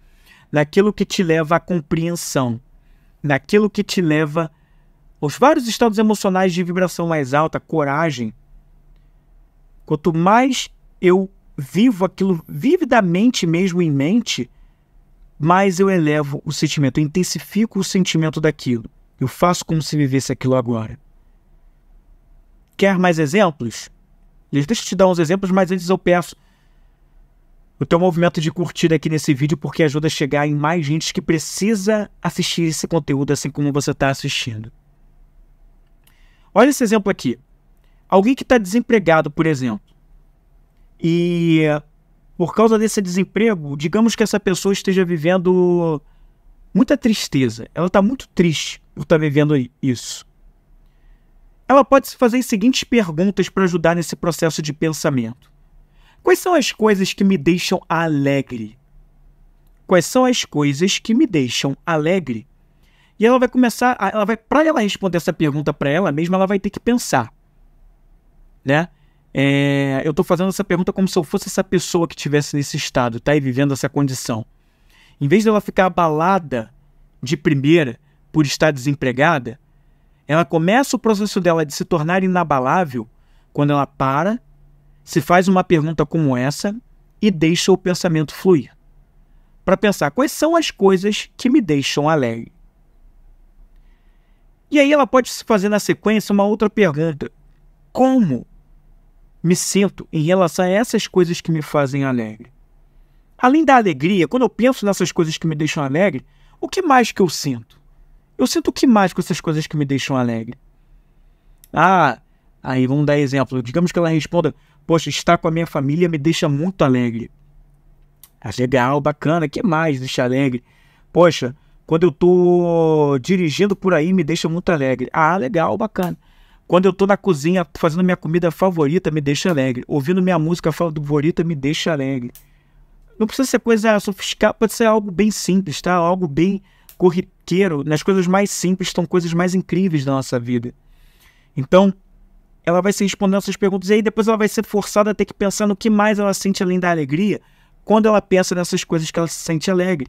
naquilo que te leva à compreensão, naquilo que te leva aos vários estados emocionais de vibração mais alta, coragem. Quanto mais eu vivo aquilo vividamente mesmo em mente, mais eu elevo o sentimento, eu intensifico o sentimento daquilo. Eu faço como se vivesse aquilo agora. Quer mais exemplos? Deixa eu te dar uns exemplos, mas antes eu peço o teu movimento de curtir aqui nesse vídeo, porque ajuda a chegar em mais gente que precisa assistir esse conteúdo assim como você está assistindo. Olha esse exemplo aqui. Alguém que está desempregado, por exemplo. E por causa desse desemprego, digamos que essa pessoa esteja vivendo muita tristeza. Ela está muito triste por estar vivendo isso. Ela pode se fazer as seguintes perguntas para ajudar nesse processo de pensamento. Quais são as coisas que me deixam alegre? Quais são as coisas que me deixam alegre? E ela vai começar, para ela responder essa pergunta para ela mesma, ela vai ter que pensar, né? Eu estou fazendo essa pergunta como se eu fosse essa pessoa que estivesse nesse estado, tá? E vivendo essa condição. Em vez dela ficar abalada de primeira por estar desempregada, ela começa o processo dela de se tornar inabalável quando ela para, se faz uma pergunta como essa e deixa o pensamento fluir. Para pensar, quais são as coisas que me deixam alegre? E aí ela pode se fazer na sequência uma outra pergunta. Como me sinto em relação a essas coisas que me fazem alegre? Além da alegria, quando eu penso nessas coisas que me deixam alegre, o que mais que eu sinto? Eu sinto o que mais com essas coisas que me deixam alegre? Aí vamos dar exemplo. Digamos que ela responda, poxa, estar com a minha família me deixa muito alegre. Legal, bacana, o que mais deixa alegre? Poxa, quando eu tô dirigindo por aí me deixa muito alegre. Legal, bacana. Quando eu tô na cozinha fazendo minha comida favorita me deixa alegre. Ouvindo minha música favorita me deixa alegre. Não precisa ser coisa sofisticada, pode ser algo bem simples, tá? Algo bem corriqueiro. Nas coisas mais simples estão coisas mais incríveis da nossa vida. Então, ela vai se respondendo essas perguntas e aí depois ela vai ser forçada a ter que pensar no que mais ela sente além da alegria quando ela pensa nessas coisas que ela se sente alegre.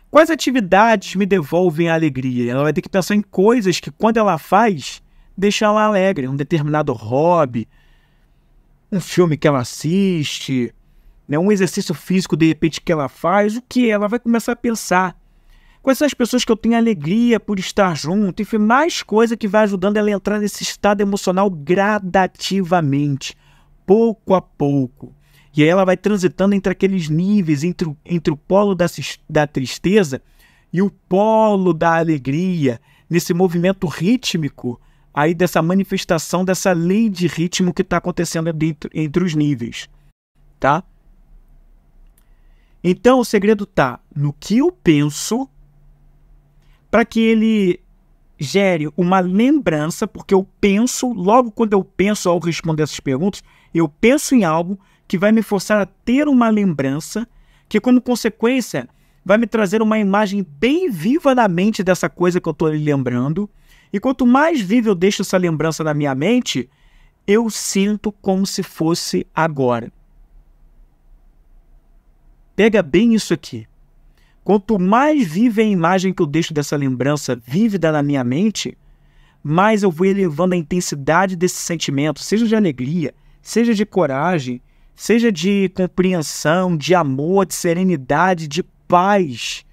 Quais atividades me devolvem a alegria? Ela vai ter que pensar em coisas que quando ela faz, deixam ela alegre. Um determinado hobby, um filme que ela assiste, né? Um exercício físico de repente que ela faz. O que? Ela vai começar a pensar. Quais são as pessoas que eu tenho alegria por estar junto? Enfim, mais coisa que vai ajudando ela a entrar nesse estado emocional gradativamente, pouco a pouco. E aí ela vai transitando entre aqueles níveis, entre o polo da tristeza e o polo da alegria, nesse movimento rítmico, aí dessa manifestação, dessa lei de ritmo que está acontecendo entre os níveis, tá? Então o segredo está no que eu penso, para que ele gere uma lembrança, porque eu penso, logo quando eu penso ao responder essas perguntas, eu penso em algo que vai me forçar a ter uma lembrança, que como consequência vai me trazer uma imagem bem viva na mente dessa coisa que eu estou lembrando, e quanto mais viva eu deixo essa lembrança na minha mente, eu sinto como se fosse agora. Pega bem isso aqui. Quanto mais viva é a imagem que eu deixo dessa lembrança vívida na minha mente, mais eu vou elevando a intensidade desse sentimento, seja de alegria, seja de coragem, seja de compreensão, de amor, de serenidade, de paz.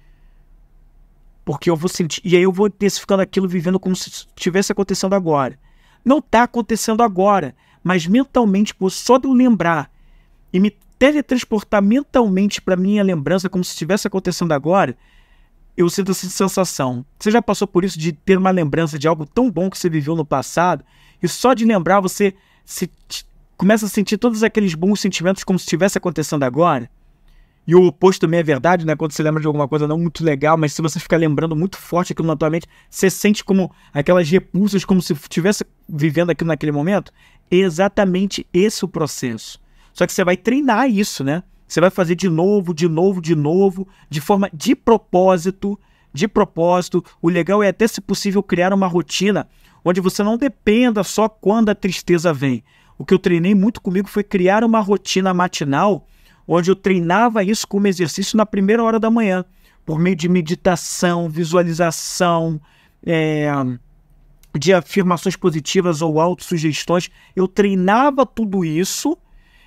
Porque eu vou sentir, e aí eu vou intensificando aquilo, vivendo como se estivesse acontecendo agora. Não está acontecendo agora, mas mentalmente, só de eu lembrar e me teletransportar mentalmente para minha lembrança como se estivesse acontecendo agora, eu sinto essa sensação. Você já passou por isso de ter uma lembrança de algo tão bom que você viveu no passado e só de lembrar você começa a sentir todos aqueles bons sentimentos como se estivesse acontecendo agora? E o oposto também é verdade, né? Quando você lembra de alguma coisa não muito legal, mas se você ficar lembrando muito forte aquilo na tua mente, você sente como aquelas repulsas, como se estivesse vivendo aquilo naquele momento. É exatamente esse o processo. Só que você vai treinar isso, né? Você vai fazer de novo, de forma de propósito. O legal é até, se possível, criar uma rotina onde você não dependa só quando a tristeza vem. O que eu treinei muito comigo foi criar uma rotina matinal, onde eu treinava isso como exercício na primeira hora da manhã, por meio de meditação, visualização, de afirmações positivas ou autossugestões. Eu treinava tudo isso.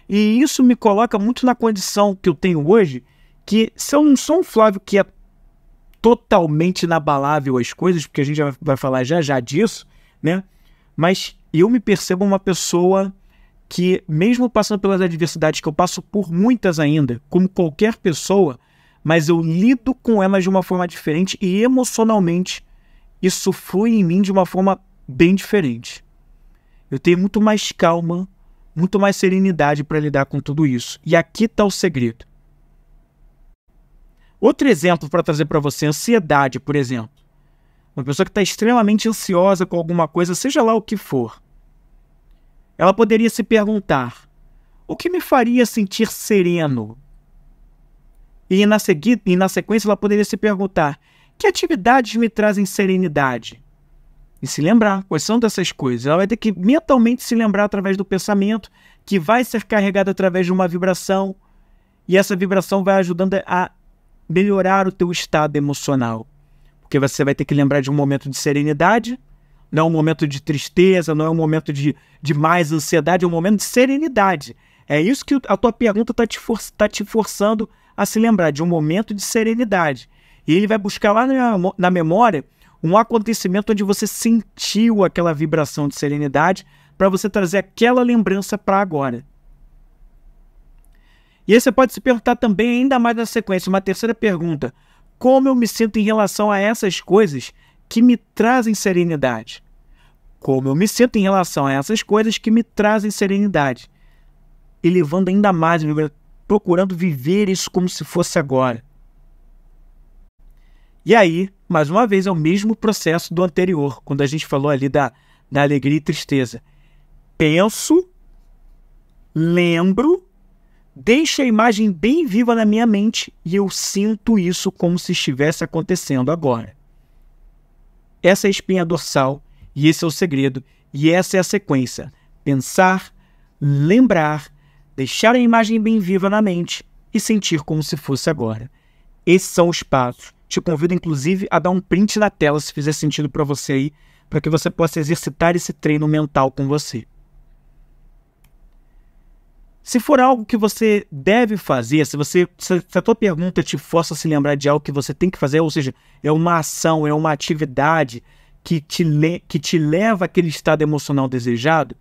E isso me coloca muito na condição que eu tenho hoje, que se eu não sou um Flávio que é totalmente inabalável às coisas, porque a gente já vai falar já disso, né? Mas eu me percebo uma pessoa que, mesmo passando pelas adversidades, que eu passo por muitas ainda, como qualquer pessoa, mas eu lido com elas de uma forma diferente e emocionalmente isso flui em mim de uma forma bem diferente. Eu tenho muito mais calma, muito mais serenidade para lidar com tudo isso. E aqui está o segredo. Outro exemplo para trazer para você, ansiedade, por exemplo. Uma pessoa que está extremamente ansiosa com alguma coisa, seja lá o que for. Ela poderia se perguntar, o que me faria sentir sereno? E na sequência ela poderia se perguntar, que atividades me trazem serenidade? E se lembrar quais são dessas coisas. Ela vai ter que mentalmente se lembrar através do pensamento, que vai ser carregado através de uma vibração, e essa vibração vai ajudando a melhorar o teu estado emocional. Porque você vai ter que lembrar de um momento de serenidade, não é um momento de tristeza, não é um momento de mais ansiedade, é um momento de serenidade. É isso que a tua pergunta está te forçando a se lembrar, de um momento de serenidade. E ele vai buscar lá na memória um acontecimento onde você sentiu aquela vibração de serenidade para você trazer aquela lembrança para agora. E aí você pode se perguntar também, ainda mais na sequência, uma terceira pergunta: como eu me sinto em relação a essas coisas que me trazem serenidade? Como eu me sinto em relação a essas coisas que me trazem serenidade? Elevando ainda mais, procurando viver isso como se fosse agora. E aí, mais uma vez, é o mesmo processo do anterior, quando a gente falou ali da alegria e tristeza. Penso, lembro, deixo a imagem bem viva na minha mente e eu sinto isso como se estivesse acontecendo agora. Essa é a espinha dorsal e esse é o segredo e essa é a sequência. Pensar, lembrar, deixar a imagem bem viva na mente e sentir como se fosse agora. Esses são os passos. Te convido, inclusive, a dar um print na tela, se fizer sentido para você aí, para que você possa exercitar esse treino mental com você. Se for algo que você deve fazer, se a tua pergunta te força a se lembrar de algo que você tem que fazer, ou seja, é uma ação, é uma atividade que te leva àquele estado emocional desejado,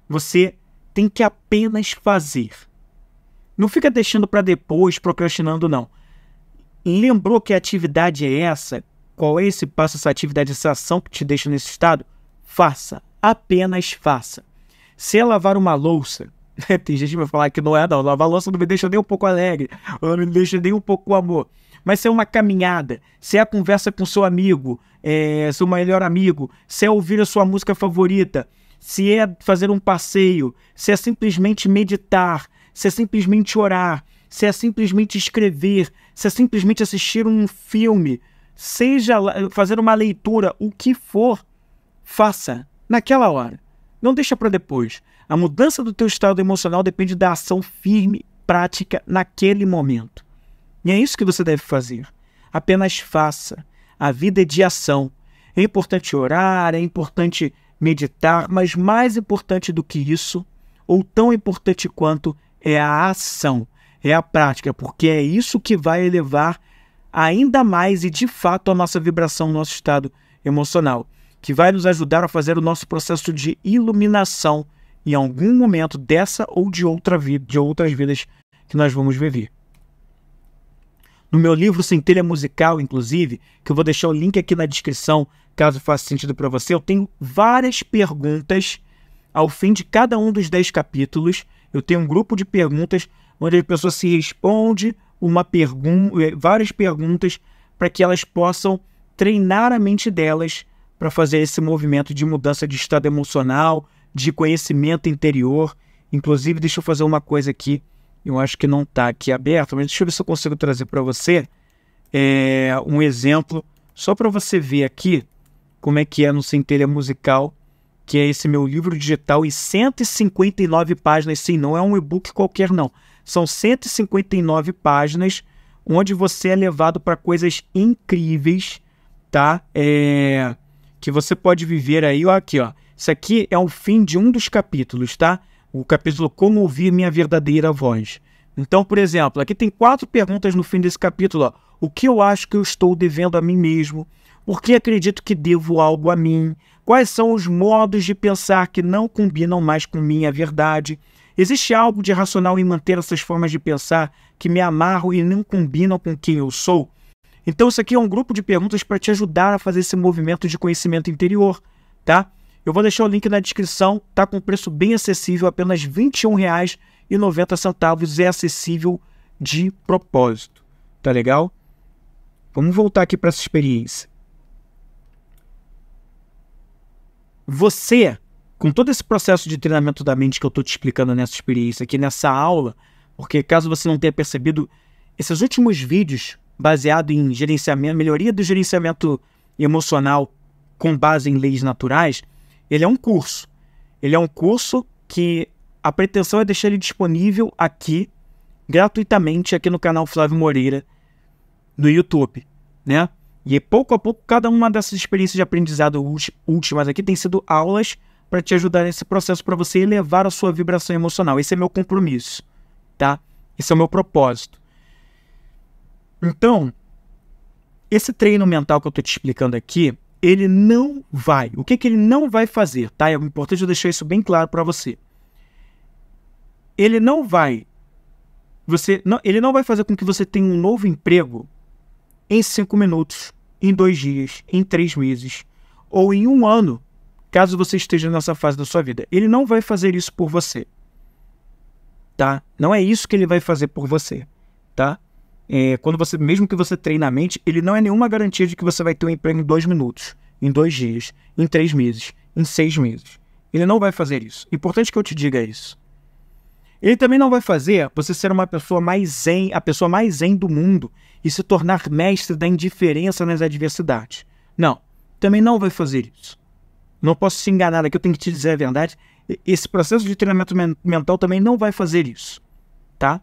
você tem que apenas fazer. Não fica deixando para depois, procrastinando, não. Lembrou que a atividade é essa? Qual é esse passo, essa atividade, essa ação que te deixa nesse estado? Faça. Apenas faça. Se é lavar uma louça, tem gente que vai falar que não é, não. Lavar louça não me deixa nem um pouco alegre, não me deixa nem um pouco com amor. Mas se é uma caminhada, se é a conversa com seu amigo, seu melhor amigo, se é ouvir a sua música favorita, se é fazer um passeio, se é simplesmente meditar, se é simplesmente orar, se é simplesmente escrever, se é simplesmente assistir um filme, seja fazer uma leitura, o que for, faça naquela hora. Não deixa para depois. A mudança do teu estado emocional depende da ação firme, prática, naquele momento. E é isso que você deve fazer. Apenas faça. A vida é de ação. É importante orar, é importante meditar, mas mais importante do que isso, ou tão importante quanto, é a ação. É a prática, porque é isso que vai elevar ainda mais e de fato a nossa vibração, o nosso estado emocional, que vai nos ajudar a fazer o nosso processo de iluminação em algum momento dessa ou de outras vidas que nós vamos viver. No meu livro Centelha Musical, inclusive, que eu vou deixar o link aqui na descrição, caso faça sentido para você, eu tenho várias perguntas ao fim de cada um dos 10 capítulos. Eu tenho um grupo de perguntas onde a pessoa se responde várias perguntas para que elas possam treinar a mente delas para fazer esse movimento de mudança de estado emocional, de conhecimento interior. Inclusive, deixa eu fazer uma coisa aqui, eu acho que não está aqui aberto, mas deixa eu ver se eu consigo trazer para você um exemplo, só para você ver aqui como é que é no Centelha Musical, que é esse meu livro digital em 159 páginas. Sim, não é um e-book qualquer, não. São 159 páginas onde você é levado para coisas incríveis, tá? Que você pode viver aí, ó, aqui, ó. Isso aqui é o fim de um dos capítulos, tá? O capítulo Como Ouvir Minha Verdadeira Voz. Então, por exemplo, aqui tem 4 perguntas no fim desse capítulo, ó. O que eu acho que eu estou devendo a mim mesmo? Por que acredito que devo algo a mim? Quais são os modos de pensar que não combinam mais com minha verdade? Existe algo de racional em manter essas formas de pensar que me amarram e não combinam com quem eu sou? Então isso aqui é um grupo de perguntas para te ajudar a fazer esse movimento de conhecimento interior, tá? Eu vou deixar o link na descrição, tá com preço bem acessível, apenas R$ 21,90, é acessível de propósito, tá legal? Vamos voltar aqui para essa experiência. Você, com todo esse processo de treinamento da mente que eu estou te explicando nessa experiência aqui, nessa aula, porque caso você não tenha percebido, esses últimos vídeos baseados em gerenciamento, melhoria do gerenciamento emocional com base em leis naturais, ele é um curso. Ele é um curso que a pretensão é deixar ele disponível aqui, gratuitamente, aqui no canal Flávio Moreira, no YouTube, né? E pouco a pouco, cada uma dessas experiências de aprendizado últimas aqui tem sido aulas para te ajudar nesse processo, para você elevar a sua vibração emocional. Esse é meu compromisso, tá? Esse é o meu propósito. Então, esse treino mental que eu estou te explicando aqui, ele não vai. O que que ele não vai fazer, tá? É importante eu deixar isso bem claro para você. Ele não vai ele não vai fazer com que você tenha um novo emprego em 5 minutos, em 2 dias, em 3 meses ou em 1 ano, caso você esteja nessa fase da sua vida. Ele não vai fazer isso por você, tá? Não é isso que ele vai fazer por você, tá? Mesmo que você treine a mente, ele não é nenhuma garantia de que você vai ter um emprego em 2 minutos, em 2 dias, em 3 meses, em 6 meses. Ele não vai fazer isso. Importante que eu te diga isso. Ele também não vai fazer você ser uma pessoa mais zen, a pessoa mais zen do mundo e se tornar mestre da indiferença nas adversidades. Não, também não vai fazer isso. Não posso te enganar aqui, eu tenho que te dizer a verdade. Esse processo de treinamento mental também não vai fazer isso, tá?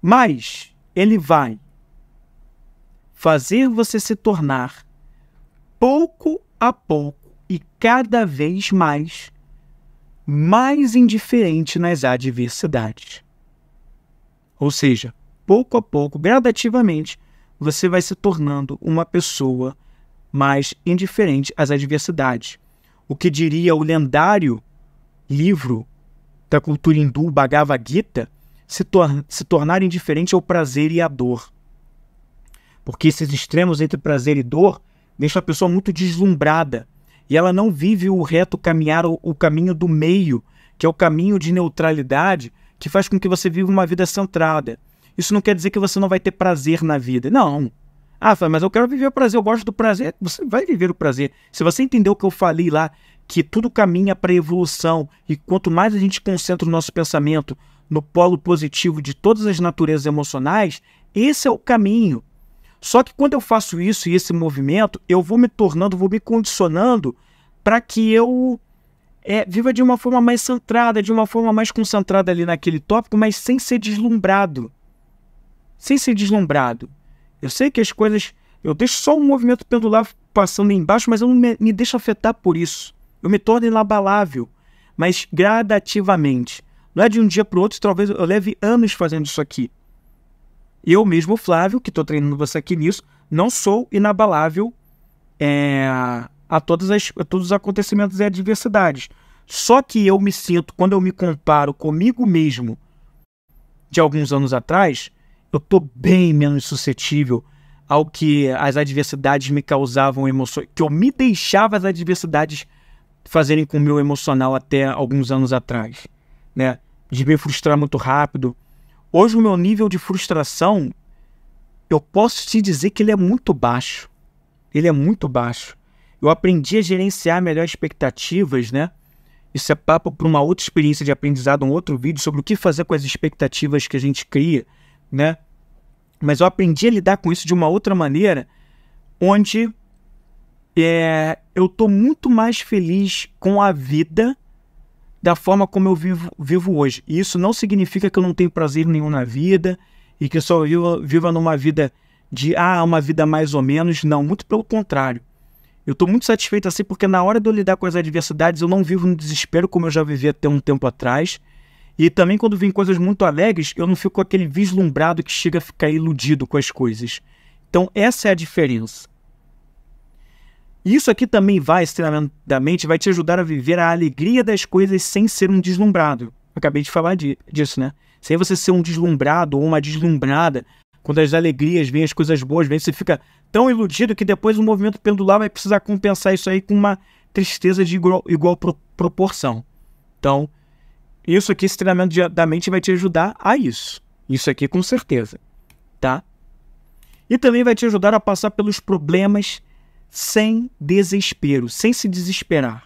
Mas ele vai fazer você se tornar pouco a pouco e cada vez mais indiferente nas adversidades. Ou seja, pouco a pouco, gradativamente, você vai se tornando uma pessoa mais indiferente às adversidades. O que diria o lendário livro da cultura hindu, Bhagavad Gita, se tornar indiferente ao prazer e à dor. Porque esses extremos entre prazer e dor deixam a pessoa muito deslumbrada. E ela não vive o reto caminhar, o caminho do meio, que é o caminho de neutralidade, que faz com que você viva uma vida centrada. Isso não quer dizer que você não vai ter prazer na vida. Não. Mas eu quero viver o prazer, eu gosto do prazer. Você vai viver o prazer. Se você entendeu o que eu falei lá, que tudo caminha para a evolução, e quanto mais a gente concentra o nosso pensamento no polo positivo de todas as naturezas emocionais, esse é o caminho. Só que quando eu faço isso e esse movimento, eu vou me condicionando para que eu viva de uma forma mais centrada, de uma forma mais concentrada ali naquele tópico, mas sem ser deslumbrado. Sem ser deslumbrado. Eu sei que as coisas... Eu deixo só um movimento pendular passando embaixo, mas eu não me deixo afetar por isso. Eu me torno inabalável, mas gradativamente. Não é de um dia para o outro, talvez eu leve anos fazendo isso aqui. Eu mesmo, Flávio, que estou treinando você aqui nisso, não sou inabalável a todos os acontecimentos e adversidades. Só que eu me sinto, quando eu me comparo comigo mesmo de alguns anos atrás, eu estou bem menos suscetível ao que as adversidades me causavam emoções, que eu me deixava as adversidades fazerem com o meu emocional até alguns anos atrás, né? De me frustrar muito rápido. Hoje o meu nível de frustração, eu posso te dizer que ele é muito baixo. Ele é muito baixo. Eu aprendi a gerenciar melhor expectativas, né? Isso é papo para uma outra experiência de aprendizado, um outro vídeo sobre o que fazer com as expectativas que a gente cria, né? Mas eu aprendi a lidar com isso de uma outra maneira, onde eu estou muito mais feliz com a vida da forma como eu vivo hoje. E isso não significa que eu não tenho prazer nenhum na vida e que eu só viva numa vida de, uma vida mais ou menos. Não, muito pelo contrário. Eu estou muito satisfeito assim porque na hora de eu lidar com as adversidades eu não vivo no desespero como eu já vivi até um tempo atrás. E também quando vem coisas muito alegres, eu não fico com aquele vislumbrado que chega a ficar iludido com as coisas. Então essa é a diferença. Isso aqui também esse treinamento da mente vai te ajudar a viver a alegria das coisas sem ser um deslumbrado. Eu acabei de falar disso, né? Sem você ser um deslumbrado ou uma deslumbrada, quando as alegrias vêm, as coisas boas vêm, você fica tão iludido que depois o movimento pendular vai precisar compensar isso aí com uma tristeza de igual proporção. Então, isso aqui, esse treinamento da mente vai te ajudar a isso. Isso aqui com certeza, tá? E também vai te ajudar a passar pelos problemas sem desespero, sem se desesperar.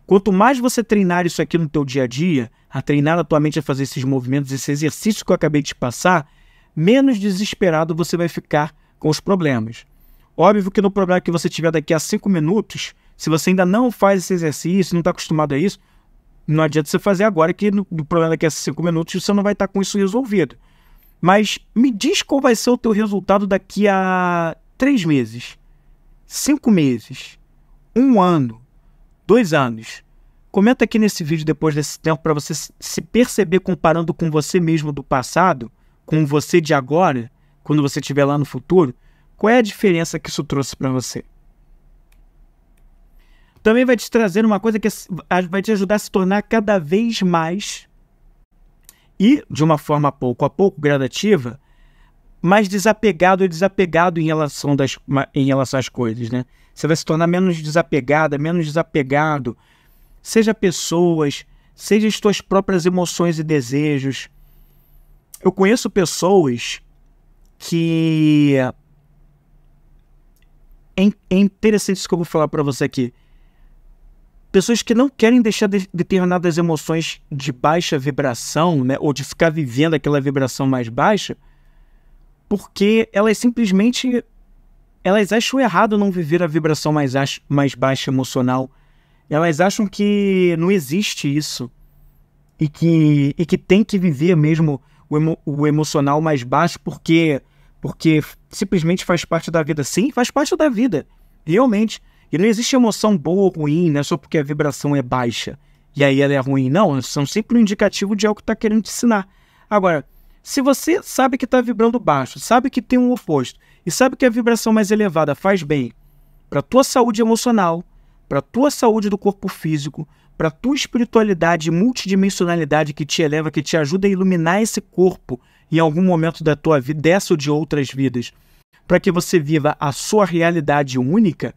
Quanto mais você treinar isso aqui no teu dia a dia, a treinar a tua mente a fazer esses movimentos, esse exercício que eu acabei de passar, menos desesperado você vai ficar com os problemas. Óbvio que no problema que você tiver daqui a 5 minutos, se você ainda não faz esse exercício, não está acostumado a isso, não adianta você fazer agora que no problema daqui a 5 minutos você não vai estar com isso resolvido. Mas me diz qual vai ser o teu resultado daqui a 3 meses. 5 meses, 1 ano, 2 anos. Comenta aqui nesse vídeo depois desse tempo para você se perceber comparando com você mesmo do passado, com você de agora, quando você estiver lá no futuro, qual é a diferença que isso trouxe para você? também vai te trazer uma coisa que vai te ajudar a se tornar cada vez mais, e de uma forma pouco a pouco, gradativa, mais desapegado e desapegado em relação às coisas, né? Você vai se tornar menos desapegada, menos desapegado, seja pessoas, seja as tuas próprias emoções e desejos. Eu conheço pessoas que... É interessante isso que eu vou falar para você aqui. Pessoas que não querem deixar determinadas emoções de baixa vibração, né, ou de ficar vivendo aquela vibração mais baixa, porque elas simplesmente acham errado não viver a vibração mais baixa emocional. Elas acham que não existe isso e que tem que viver mesmo o emocional mais baixo porque simplesmente faz parte da vida. Sim, faz parte da vida, realmente. E não existe emoção boa ou ruim, né, só porque a vibração é baixa e aí ela é ruim. Não, são sempre um indicativo de algo que está querendo te ensinar. Agora, se você sabe que está vibrando baixo, sabe que tem um oposto, e sabe que a vibração mais elevada faz bem para a tua saúde emocional, para a tua saúde do corpo físico, para a tua espiritualidade e multidimensionalidade que te eleva, que te ajuda a iluminar esse corpo em algum momento da tua vida, dessa ou de outras vidas, para que você viva a sua realidade única,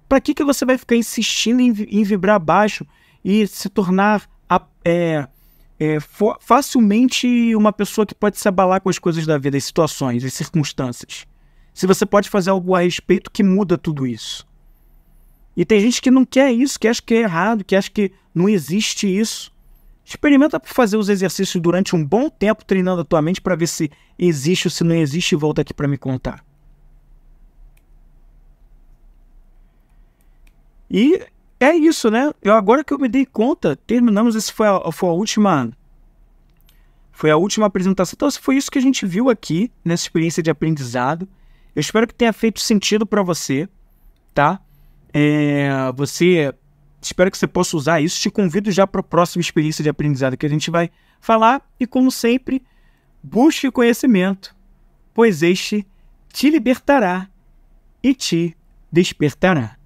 para que você vai ficar insistindo em vibrar baixo e se tornar facilmente uma pessoa que pode se abalar com as coisas da vida, as situações, as circunstâncias? Se você pode fazer algo a respeito que muda tudo isso. E tem gente que não quer isso, que acha que é errado, que acha que não existe isso. Experimenta fazer os exercícios durante um bom tempo, treinando a tua mente para ver se existe ou se não existe, e volta aqui para me contar. E é isso, né? Agora que eu me dei conta, terminamos, esse foi a última apresentação. Então, foi isso que a gente viu aqui nessa experiência de aprendizado. Eu espero que tenha feito sentido para você, tá? Espero que você possa usar isso. Te convido já para a próxima experiência de aprendizado que a gente vai falar. E como sempre, busque conhecimento, pois este te libertará e te despertará.